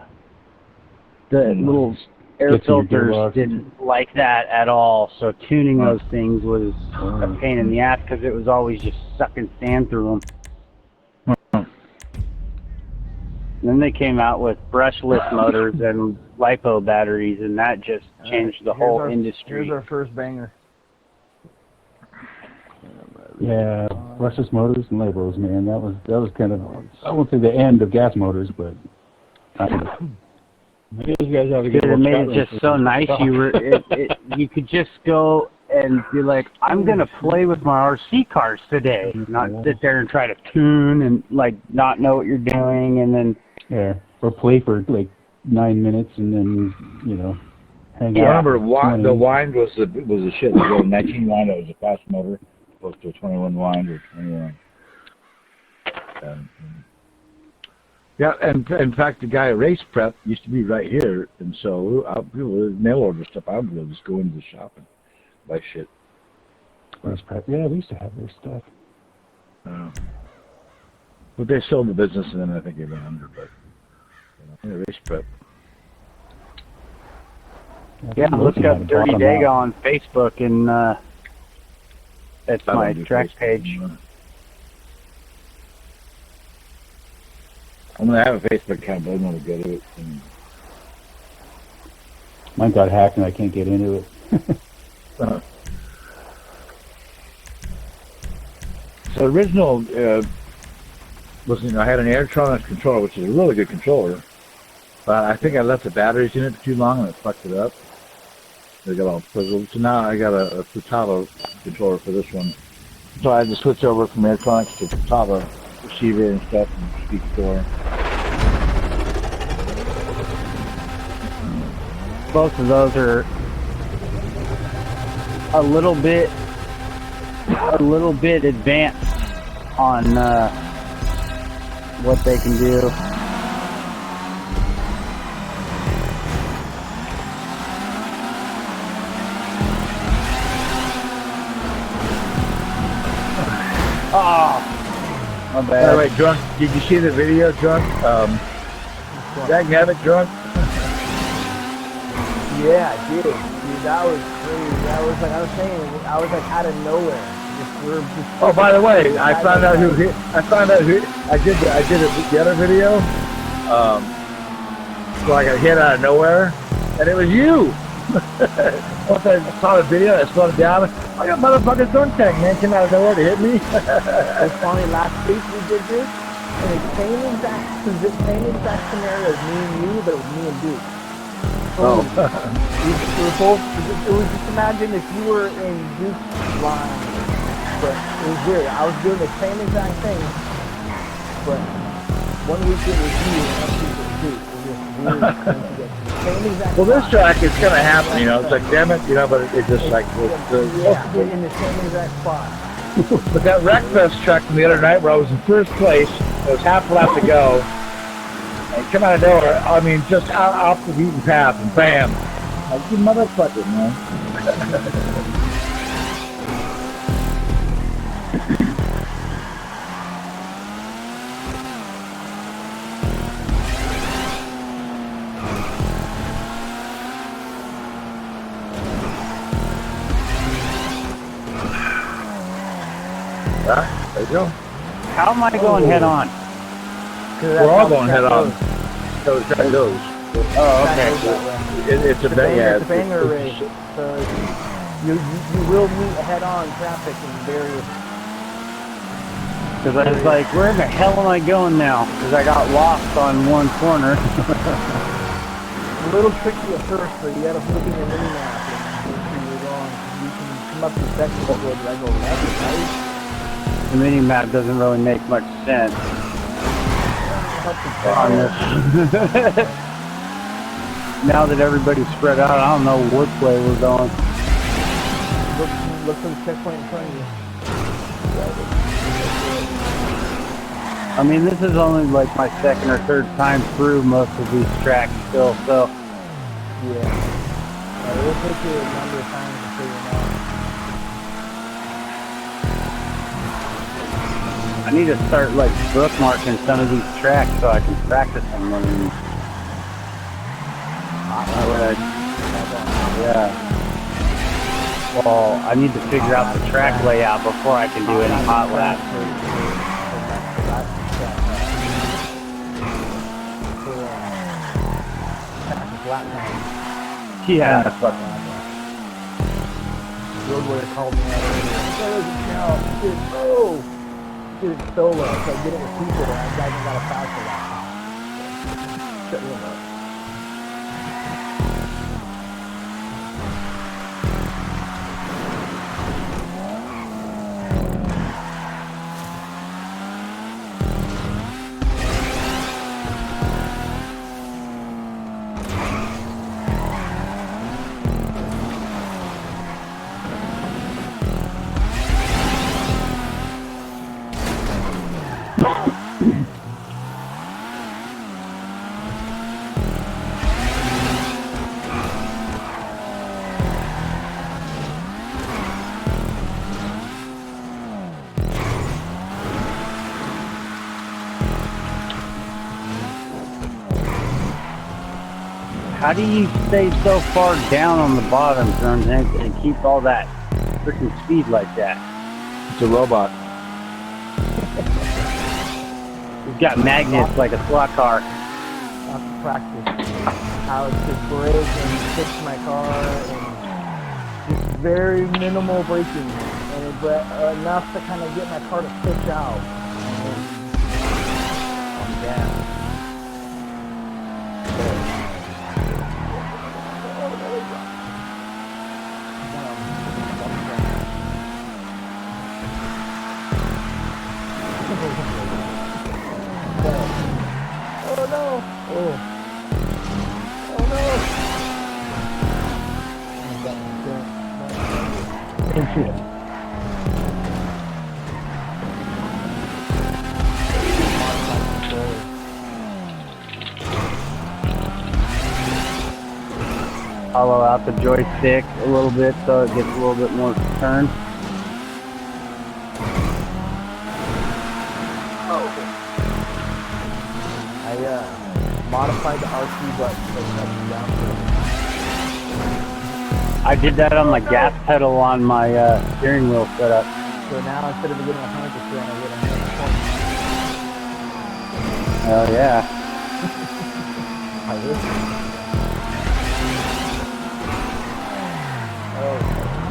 the little air filters didn't like that at all. So tuning those things was a pain in the ass because it was always just sucking sand through them. Then they came out with brushless motors and LiPo batteries, and that just changed the whole industry. Here's our first banger. Yeah, brushless motors and LiPos, man. That was kind of, I won't say the end of gas motors, but maybe those guys ought to get it made it just so nice. You could just go and be like, I'm gonna play with my RC cars today, not sit there and try to tune and like not know what you're doing, and then or play for like 9 minutes and then hang out. I remember the wind was the shit. The 19 wind, it was a fast motor, opposed to a 21 wind or 21. Yeah, and in fact, the guy at Race Prep used to be right here, and so people mail order stuff. I would just go into the shop and buy shit. Race Prep, yeah, we used to have their stuff. But they sold the business, and then I think they went under. But Race Prep. Yeah, look up Dirty Dago on Facebook, and that's my track page. I'm gonna have a Facebook account, but I don't know to go to it. Mine got hacked, and I can't get into it. The original was, I had an Airtronics controller, which is a really good controller. But I think I left the batteries in it for too long and it fucked it up. They got all puzzled. So now I got a Futaba controller for this one. So I had to switch over from Airtronics to Futaba receiver and stuff and speak store. Both of those are a little bit advanced on what they can do. Oh, my By bad. the way, Drunk, did you see the video, Drunk? Dag Nabbit, Drunk? Yeah, dude, that was crazy. I was like, I was saying, I was like out of nowhere. Oh, by the way, I found out who I did the other video. So I got hit out of nowhere, and it was you. Once I saw the video, I slowed it down. I got motherfucking Dunk Tank, man, came out of nowhere to hit me. It's funny, last week we did this, and the same exact scenario as me and you, but it was me and Duke. Oh. We were both, it was just imagine if you were in Duke's line, but it was weird. I was doing the same exact thing, but one week it was you, and next week it was Duke. It was just weird coincidence. Same exact Well, this spot. track, it's gonna happen, it's like, damn it, but it just like, Yeah, in the same exact spot. But that Wreckfest track from the other night where I was in first place, it was half a lap to go, and come out of nowhere, I mean, just out off the beaten path, and bam! Like, you motherfucker, man. There you go. How am I going head on? We're all going head on. So the track goes. Oh, okay. It's a banger. It's a banger race. So you will meet head-on traffic in various. Because I was like, where the hell am I going now? Because I got lost on one corner. A little tricky at first, but you got to look in your mini map and see where you're going. You can come up to sections where I go left, right? The mini map doesn't really make much sense on this. Now that everybody's spread out, I don't know which way we're going. Look for the checkpoint in front of you. I mean, this is only like my second or third time through most of these tracks still, so. Yeah. It will take you a number of times to figure it out. I need to start like bookmarking some of these tracks so I can practice on one of these. Yeah. Well, I need to figure out the track layout before I can do any hot laps. Yeah. Roadway called me out earlier. Did it solo, so I did it with people, and I got a faster lap. Shut me up. How do you stay so far down on the bottom and keep all that freaking speed like that? It's a robot. It's got magnets like a slot car. Lots of practice. How to brake and fix my car, and just very minimal braking, and but enough to kind of get my car to pitch out. On the gas. Oh no! Oh. Oh no! Oh shit. Hollow out the joystick a little bit so it gets a little bit more turn. I modified the RT button so it's up and down. I did that on my gas pedal on my steering wheel setup. So now instead of getting 100%, I get 120. Oh yeah. I listen. Oh,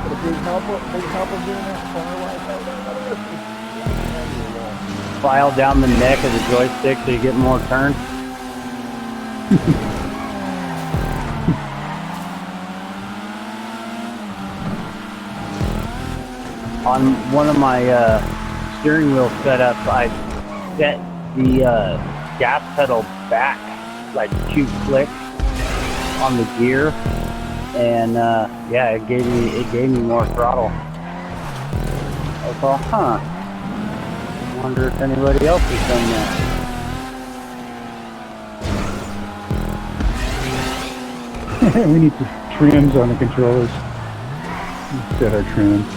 but a big help of doing that corner light. File down the neck of the joystick so you get more turn. On one of my steering wheel setups, I set the gas pedal back like 2 clicks on the gear, and yeah, it gave me more throttle. I thought, huh? Wonder if anybody else has done that. We need the trims on the controllers. Set our trims.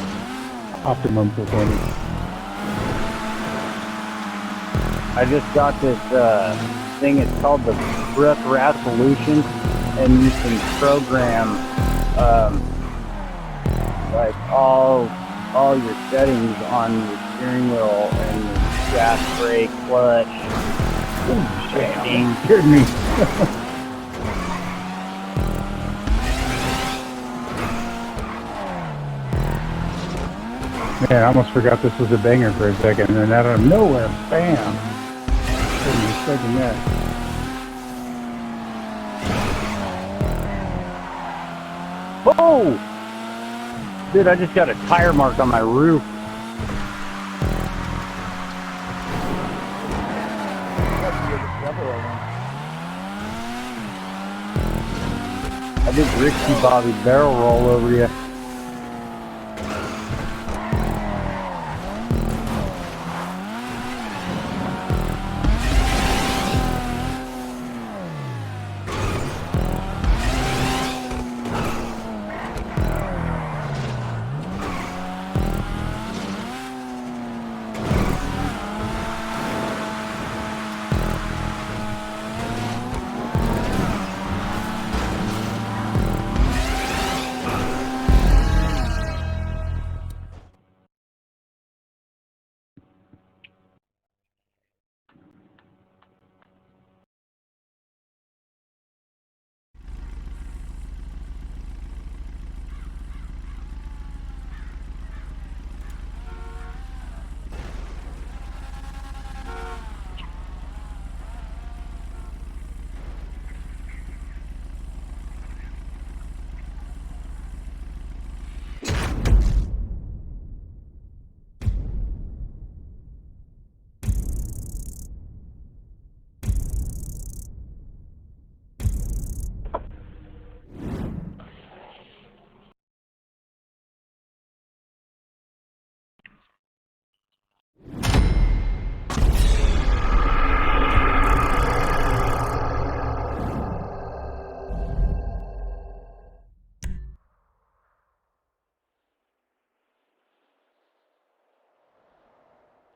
Optimum performance. I just got this thing, it's called the Brook Resolution, and you can program like all your settings on your steering wheel and your gas, brake, clutch, shifting. Scared me. Man, I almost forgot this was a banger for a second, and then out of nowhere, bam! Wasn't expecting that. Whoa! Dude, I just got a tire mark on my roof. I did Ricky Bobby barrel roll over you.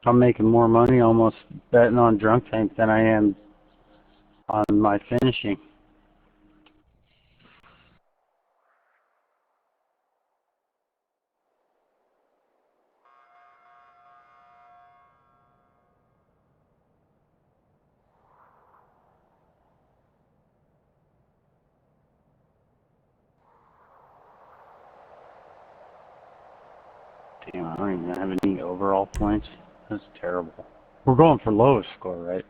I'm making more money almost betting on drunk tank than I am on my finishing. Damn, I don't even have any overall points. That's terrible. We're going for lowest score, right?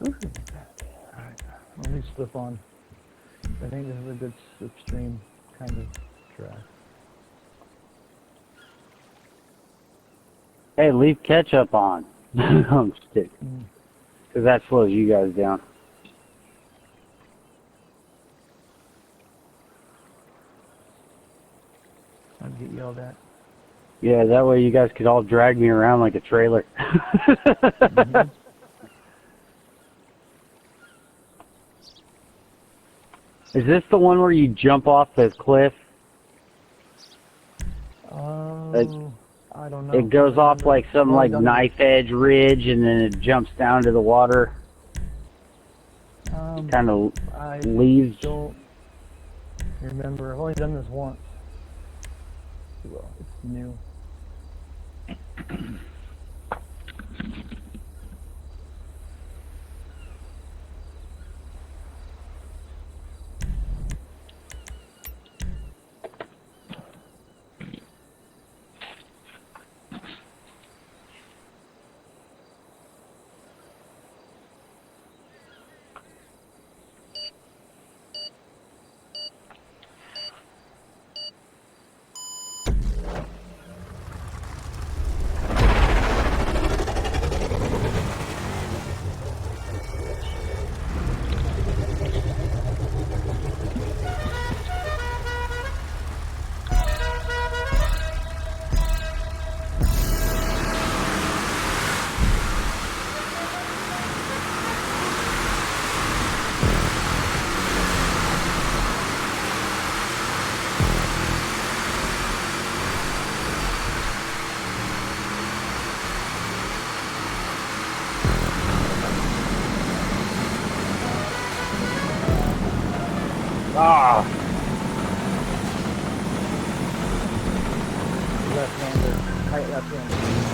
Alright, let me slip on. I think this is a good slipstream kind of track. Hey, leave ketchup on. I'm stick. Because that slows you guys down. I'd get yelled at. Yeah, that way you guys could all drag me around like a trailer. Mhm. Is this the one where you jump off the cliff? Oh, I don't know. It goes off like some Well, like done- knife edge ridge and then it jumps down to the water. Kind of I leaves. don't remember. I've only done this once. Well, it's new. Ah! Left-hander, tight left-hander.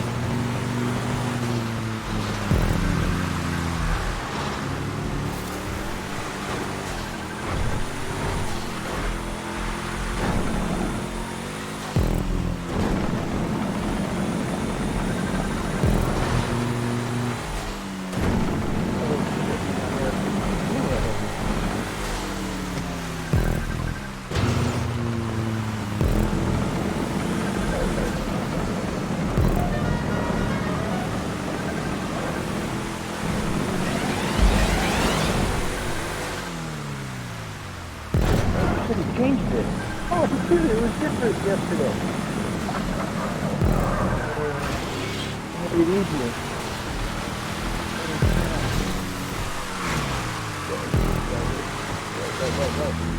Should have changed it. Oh, dude, it was different yesterday. Made it easier. Go.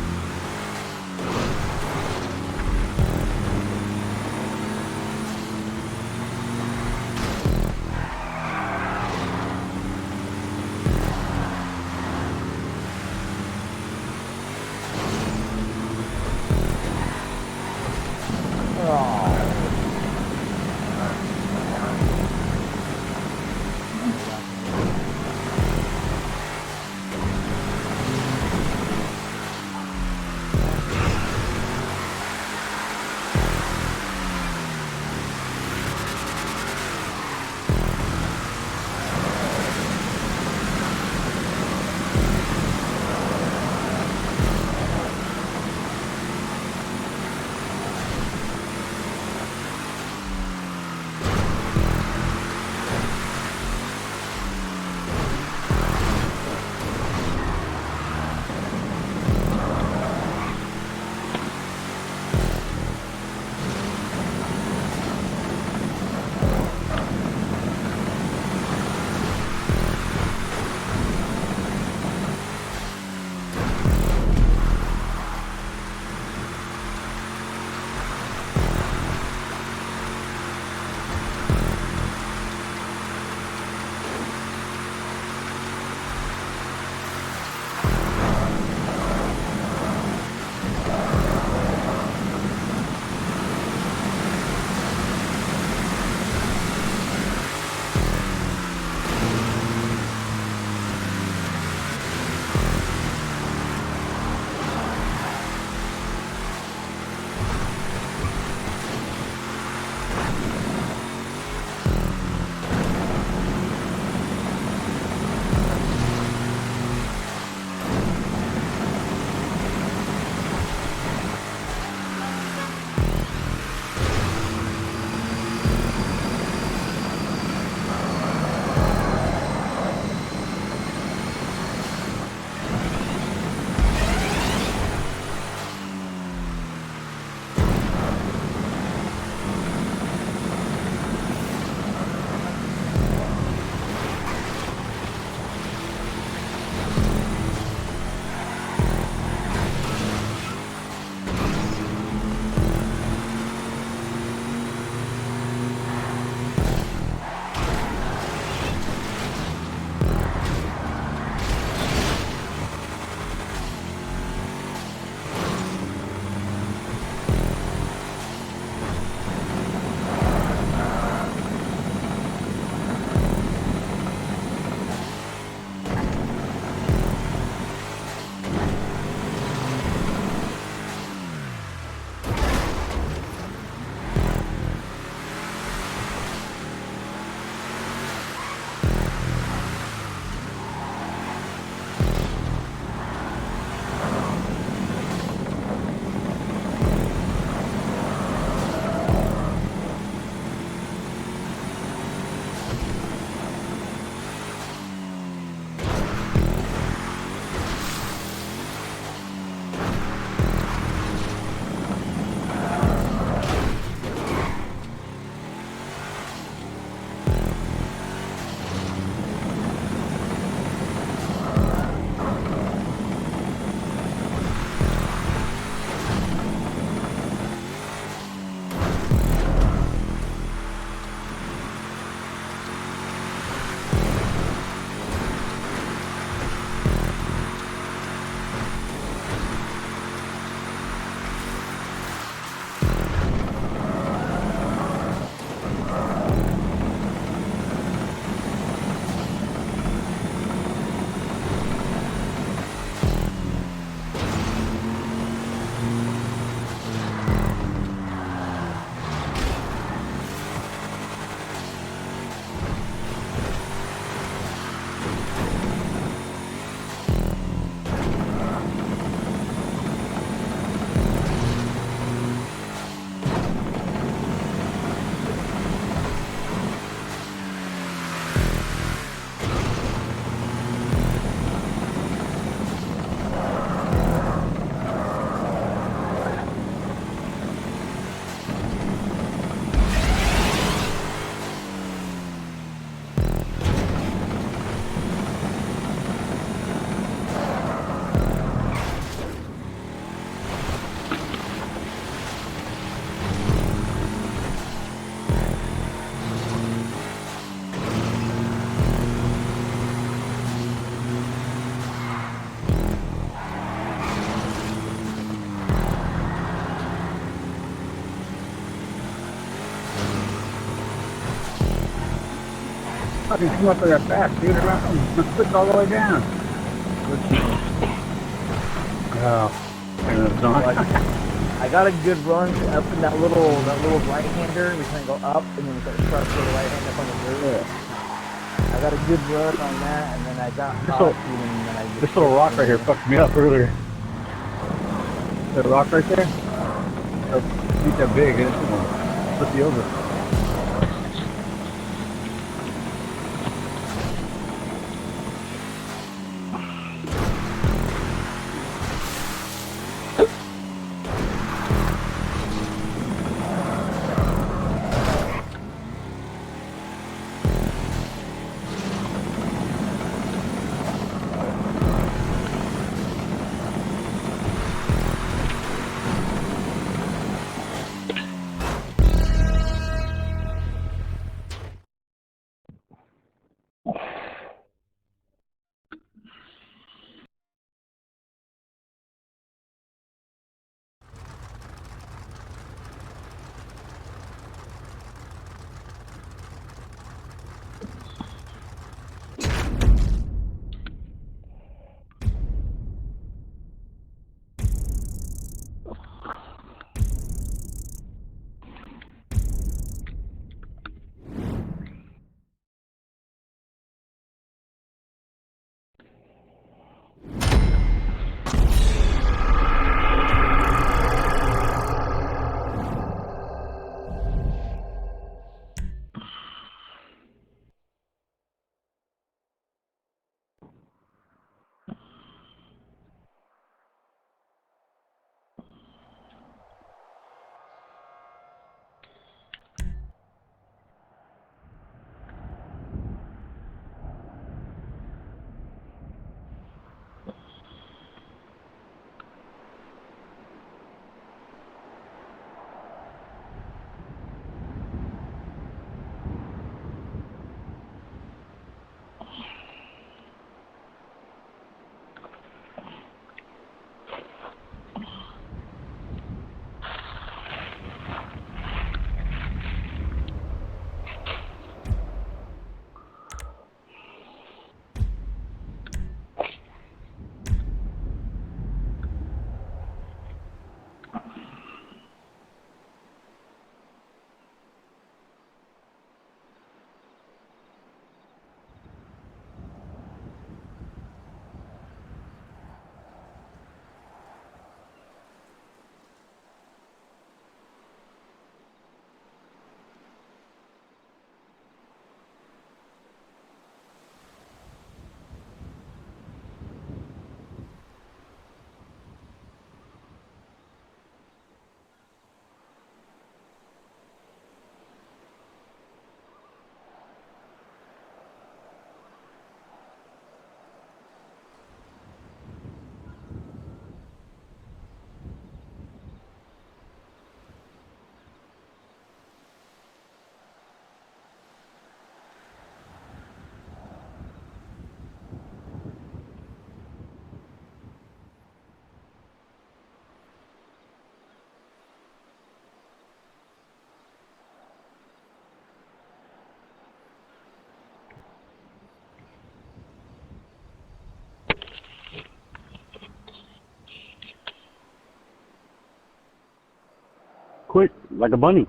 fucking come up with that fast, dude. Put it all the way down. Oh, and it's on. I got a good run up in that little right-hander. We kind of go up, and then we got to start with the right hand up on the dirt. I got a good run on that, and then I got caught, and then I This little rock right here fucked me up earlier. The rock right there? It ain't that big, it's gonna flip you over. Quick, like a bunny.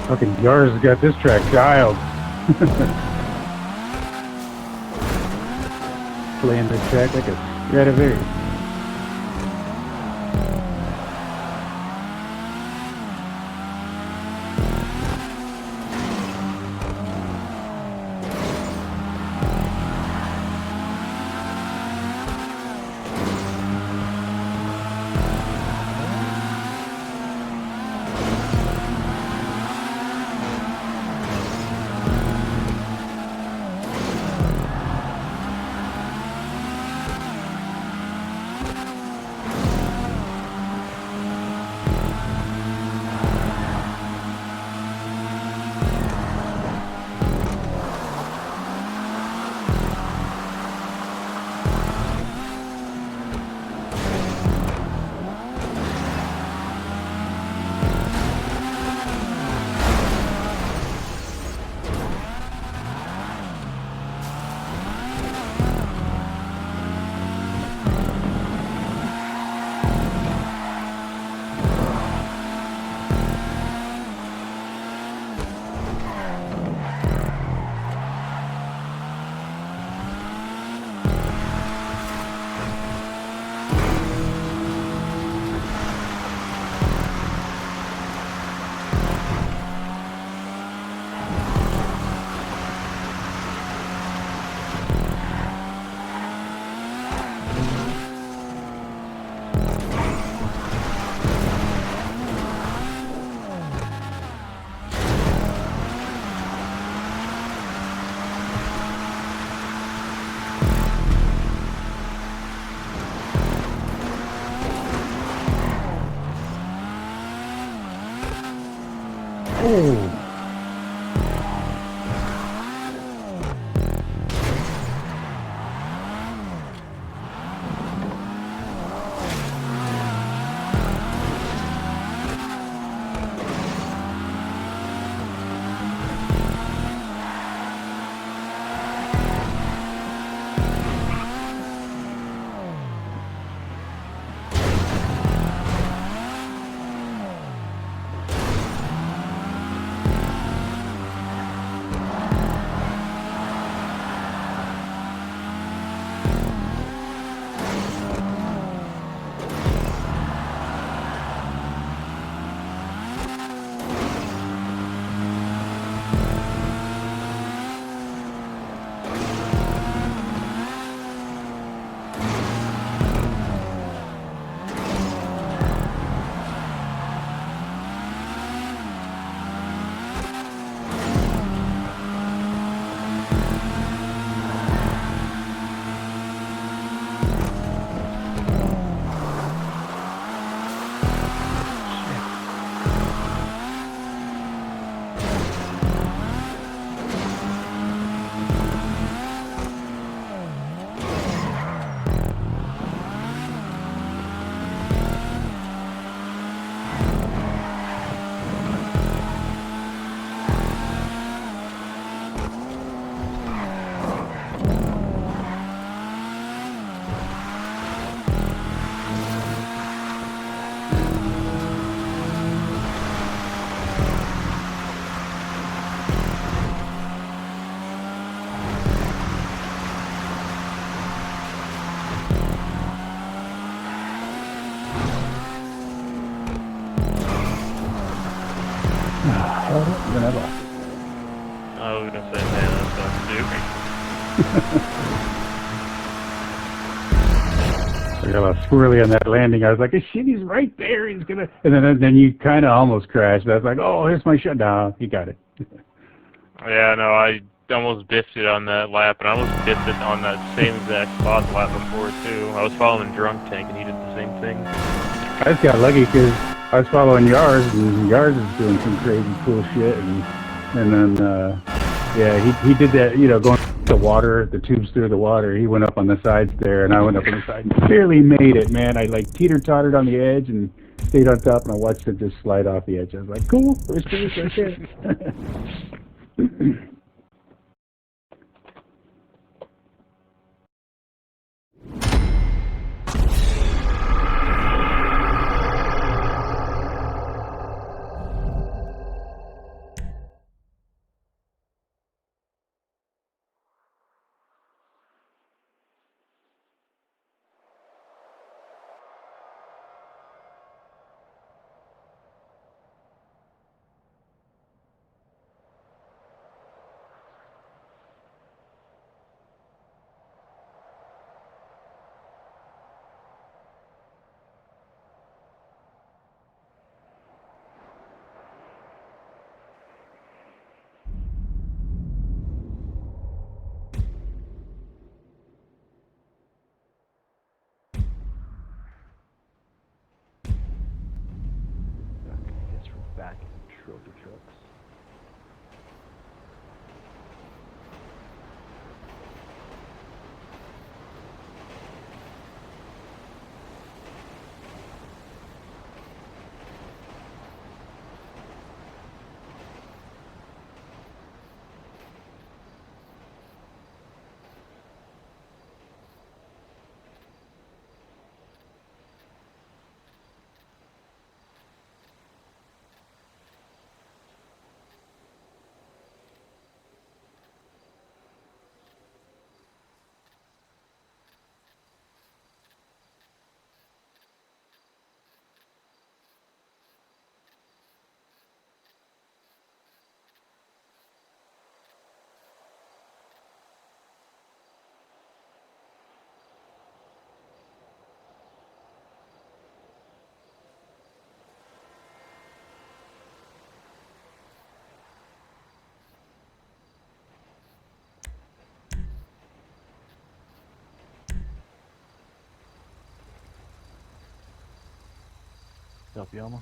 Fucking Yars has got this track dialed. Playing this track like a Stradivarius. Oh. Whenever. I was gonna say, man, that sucks, I got a squirrely on that landing. I was like, shit, he's right there. He's gonna. And then you kind of almost crashed. I was like, oh, here's my shot. No, he got it. Yeah, no, I almost biffed it on that lap, and I almost biffed it on that same exact spot the lap before, too. I was following Drunk Tank, and he did the same thing. I just got lucky because I was following Yars, and Yars is doing some crazy cool shit, and then yeah, he did that, you know, going the water, the tubes through the water. He went up on the sides there, and I went up on the side. And barely made it, man. I like teeter-tottered on the edge and stayed on top, and I watched it just slide off the edge. I was like, cool, first finish right there. trophy trucks. What's up, Yama?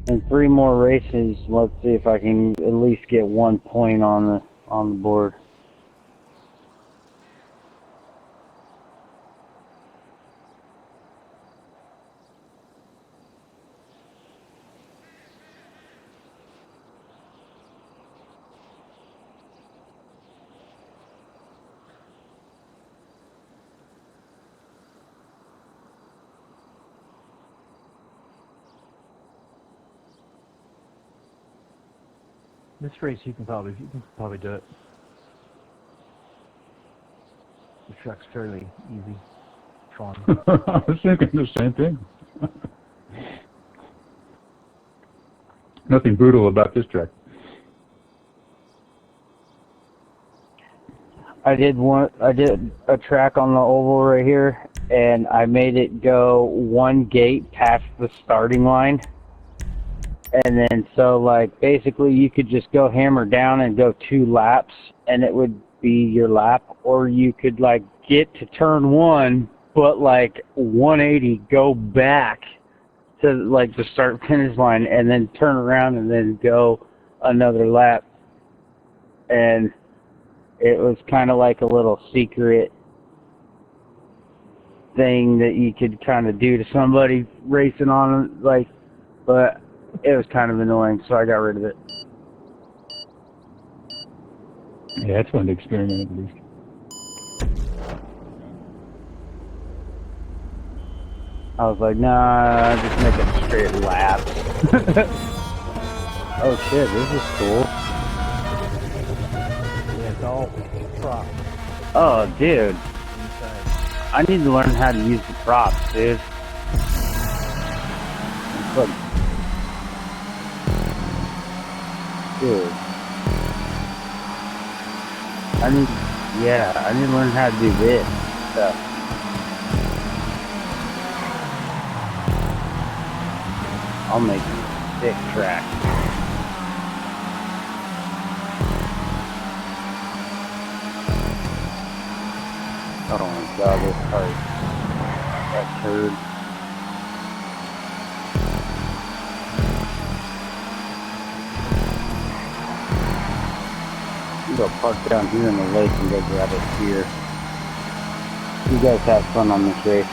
In 3 more races, let's see if I can at least get 1 point on the board. This race you can probably do it. The track's fairly easy. Fun. I was thinking the same thing. Nothing brutal about this track. I did a track on the oval right here, and I made it go 1 gate past the starting line. And then, so, like, basically you could just go hammer down and go 2 laps, and it would be your lap. Or you could, like, get to turn 1, but, like, 180, go back to, like, the start-finish line, and then turn around and then go another lap. and it was kind of like a little secret thing that you could kind of do to somebody racing on, like, but it was kind of annoying, so I got rid of it. Yeah, it's fun to experiment at least. I was like, nah, just make it straight laps. Oh shit, this is cool. Yeah, it's all prop Oh, dude, inside. I need to learn how to use the props, dude. Look. Dude. I need to learn how to do this stuff. I'll make a sick track. Oh my god, this car, that turd. You go park down here in the lake and go grab it here. You guys have fun on this race.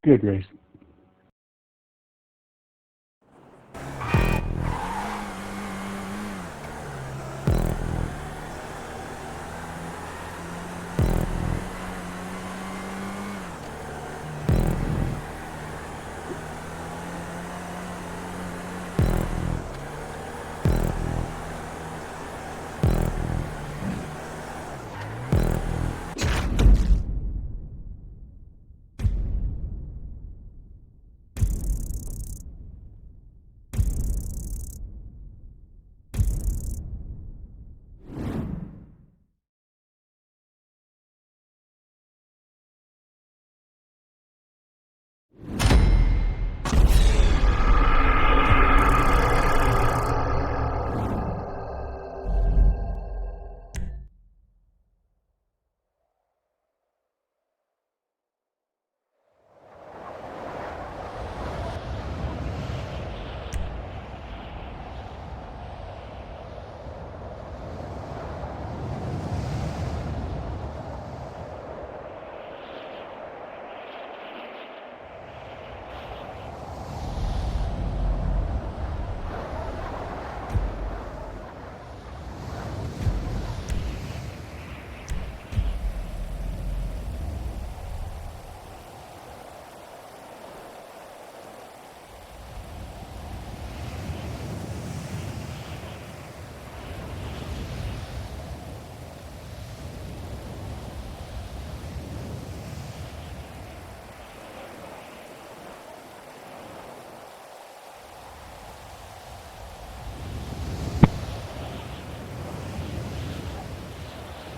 Good race.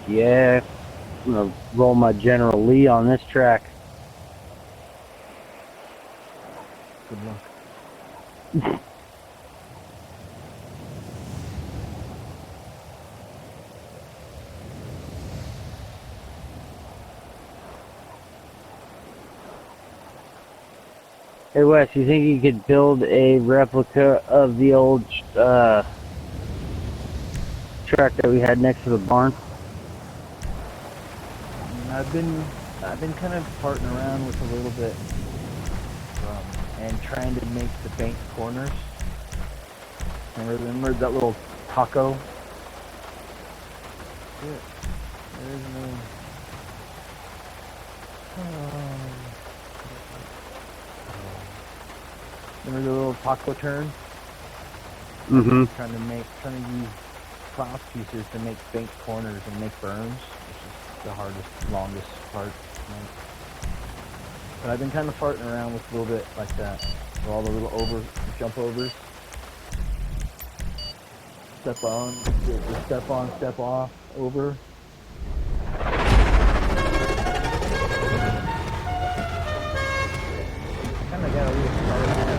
Yeah, I'm gonna roll my General Lee on this track. Good luck. Hey Wes, you think you could build a replica of the old track that we had next to the barn? I've been kind of farting around with a little bit, and trying to make the bank corners. Remember that little taco? There is no. Remember the little taco turn? Mm-hmm. Trying to use cross pieces to make bank corners and make berms, which is the hardest, longest part. Right? But I've been kind of farting around with a little bit like that, with all the little jump overs. Step on, the step on, step off, over. Kind of got a little start on it.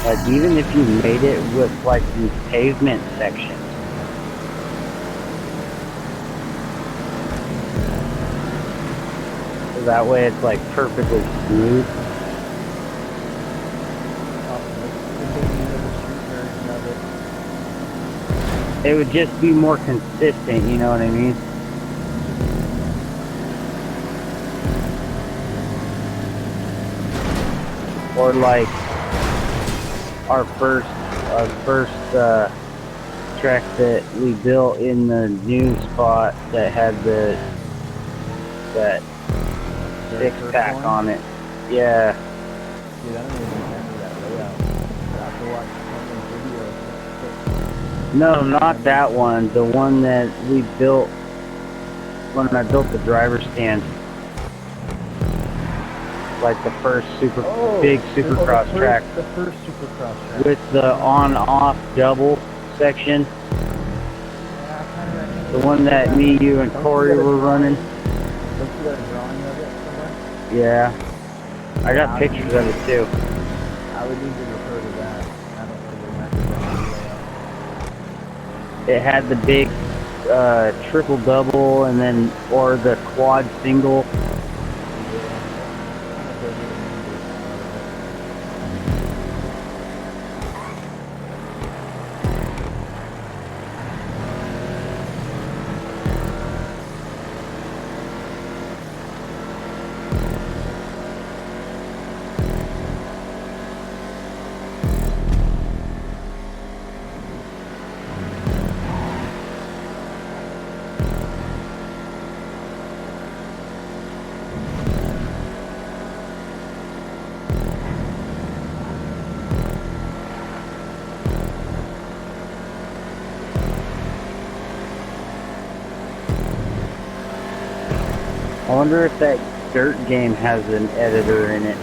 Like, even if you made it with, like, these pavement sections. So that way it's, like, perfectly smooth. It would just be more consistent, you know what I mean? Or, like, our first track that we built in the new spot that had that six-pack on it. Yeah. Dude, I don't even remember that layout. I have to watch one video. No, not that one. The one that we built when I built the driver stand. Like the first big supercross track. The first supercross track. With the on-off double section. The one that me, you, and Corey were running. Don't you got a drawing of it somewhere? Yeah. I got pictures of it too. I would need to refer to that. I don't really remember that layout. It had the big triple double and then, or the quad single. I wonder if that dirt game has an editor in it.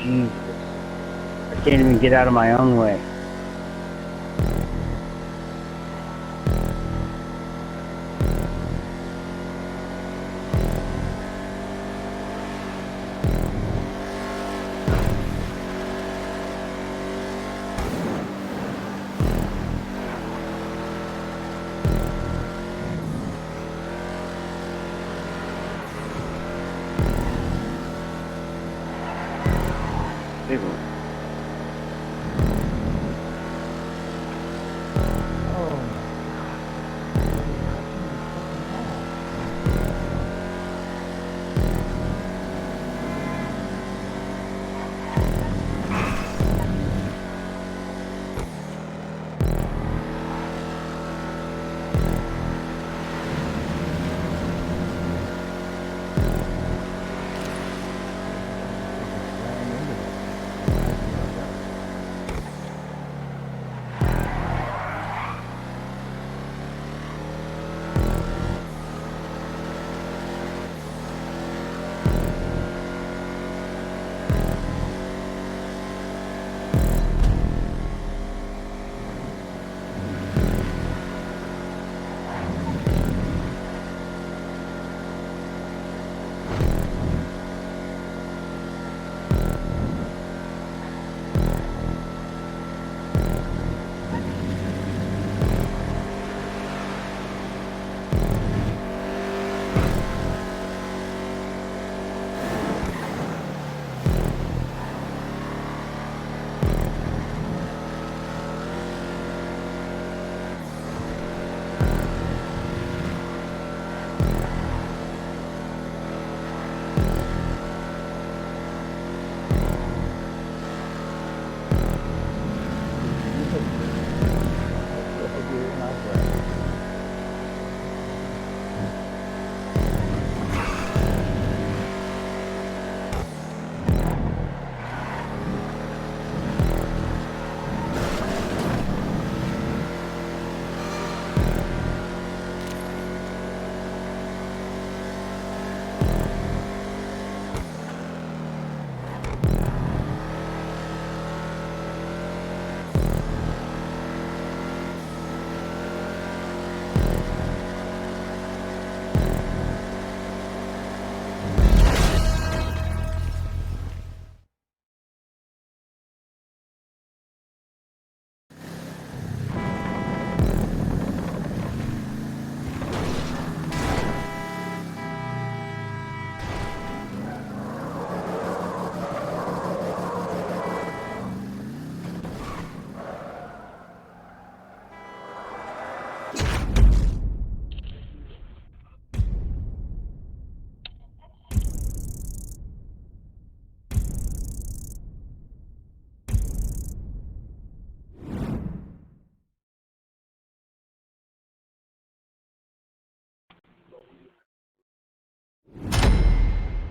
Jesus. I can't even get out of my own way.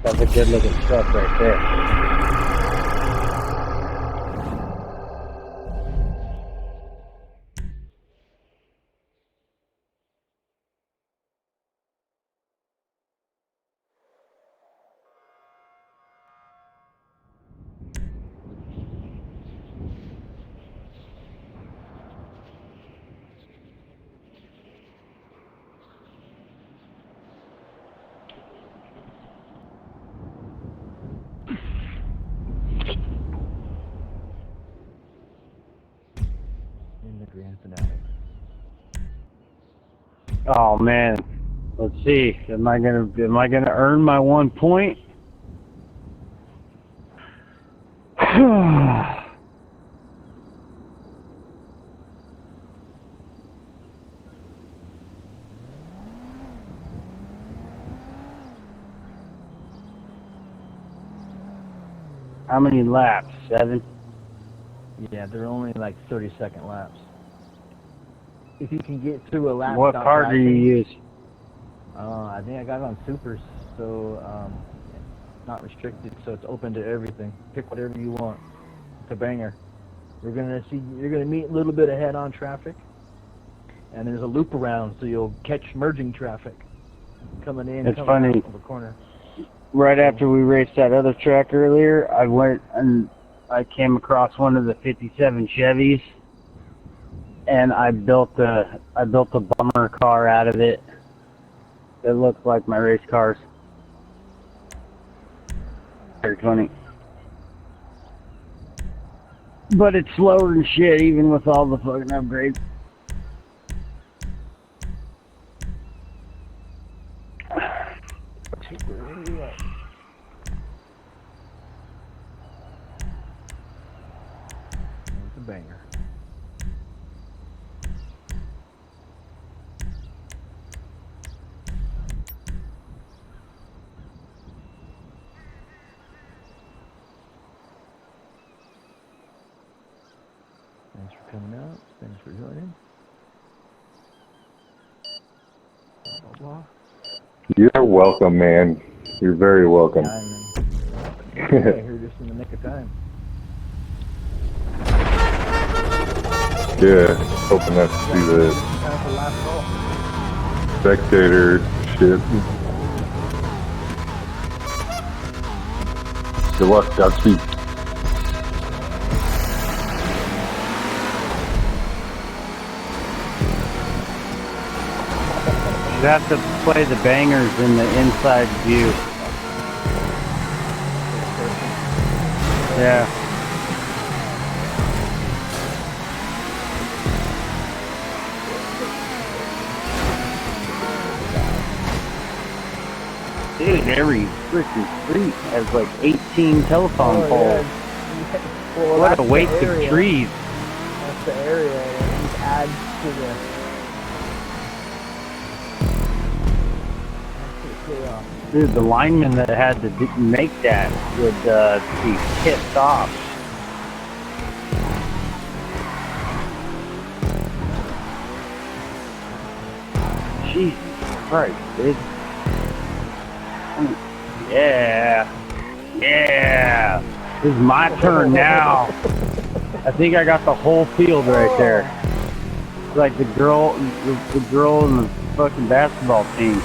That's a good looking truck right there. the grand finale. Oh man, let's see. Am I gonna earn my 1 point? How many laps? 7? Yeah, they're only like 30-second laps. If you can get through a lap. What without car do you crashing, use? I think I got it on supers, so not restricted, so it's open to everything. Pick whatever you want. It's a banger. You're gonna meet a little bit of head-on traffic, and there's a loop around, so you'll catch merging traffic coming in. It's coming funny. out of the corner. Right after we raced that other track earlier, I went and I came across one of the 57 Chevys, and I built a bummer car out of it. It looked like my race cars. Very funny. But it's slower than shit, even with all the fucking upgrades. It's a banger. Thanks for coming out. Thanks for joining. Blah, blah, blah. You're welcome, man. You're very welcome. Yeah, here just in the nick of time. Yeah, hoping not to see the Time for the last call. spectator shit. Good luck, Godspeed. You have to play the bangers in the inside view. Yeah. Dude, every freaking street has like 18 telephone poles. Well, What that's a the waste of area. trees. That's the area that just adds to the chaos. Dude, the lineman that had to make that would be pissed off. Jesus Christ, dude. Yeah. Yeah. This is my turn now. I think I got the whole field right there. It's like the girl in the fucking basketball team.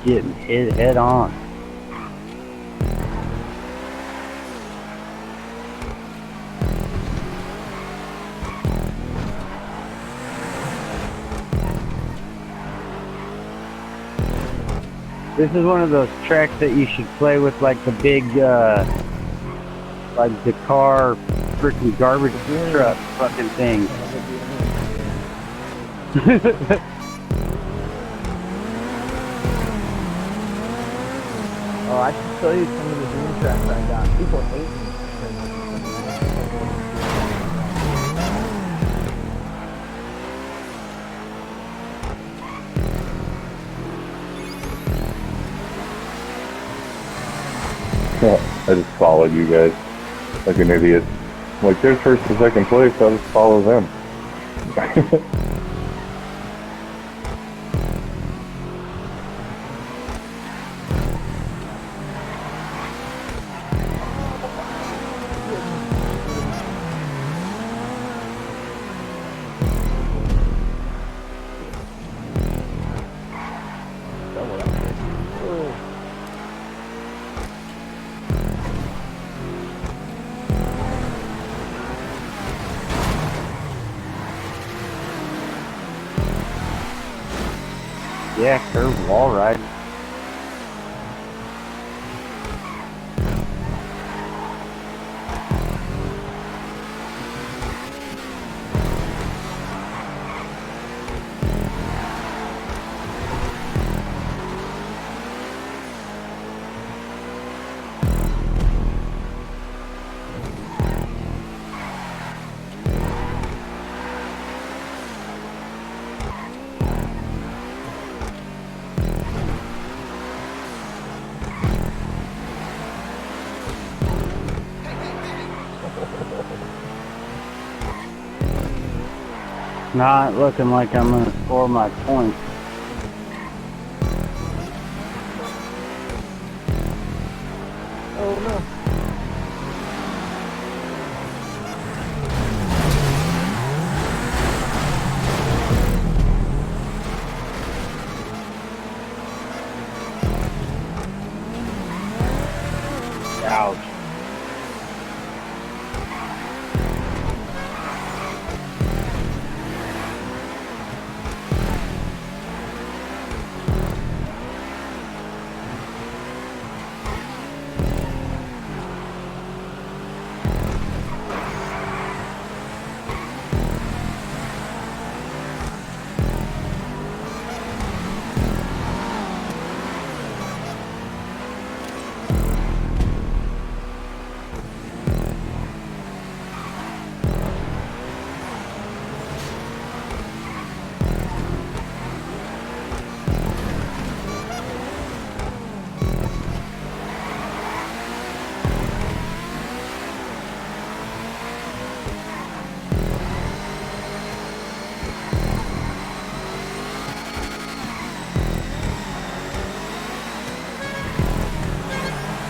Getting hit head on. This is one of those tracks that you should play with like the big, like the car freaking garbage truck fucking thing. Oh, I should show you some of the dream tracks I got. People hate me. I just followed you guys like an idiot. Like, there's first and second place, I'll just follow them. Yeah, curved wall ride. not looking like I'm gonna score my points. Oh no. Ouch.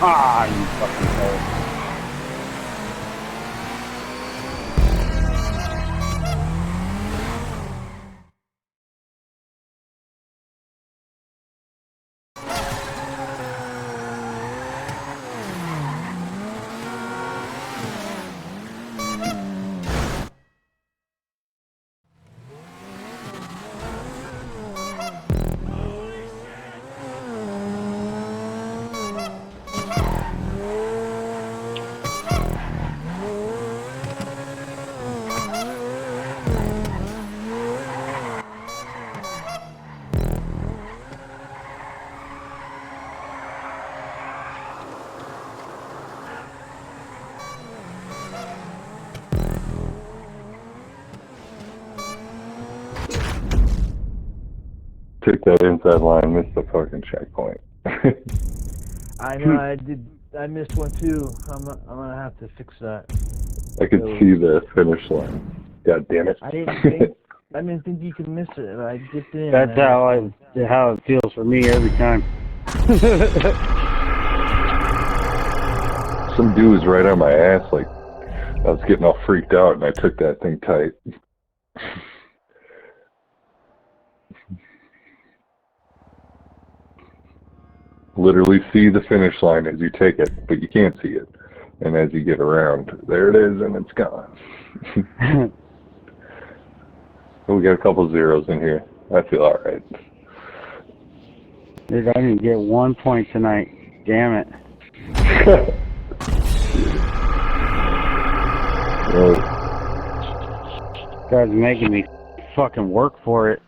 Ah, you fucking hole. Took that inside line, missed the fucking checkpoint. I know. I did. I missed one too. I'm gonna have to fix that. I could see the finish line. God damn it. I didn't think you could miss it. I dipped in. That's how it feels for me every time. Some dude was right on my ass, like, I was getting all freaked out, and I took that thing tight. Literally see the finish line as you take it, but you can't see it. And as you get around, there it is, and it's gone. We got a couple zeros in here. I feel alright. Dude, I didn't get 1 point tonight. Damn it. Well, Guys making me fucking work for it.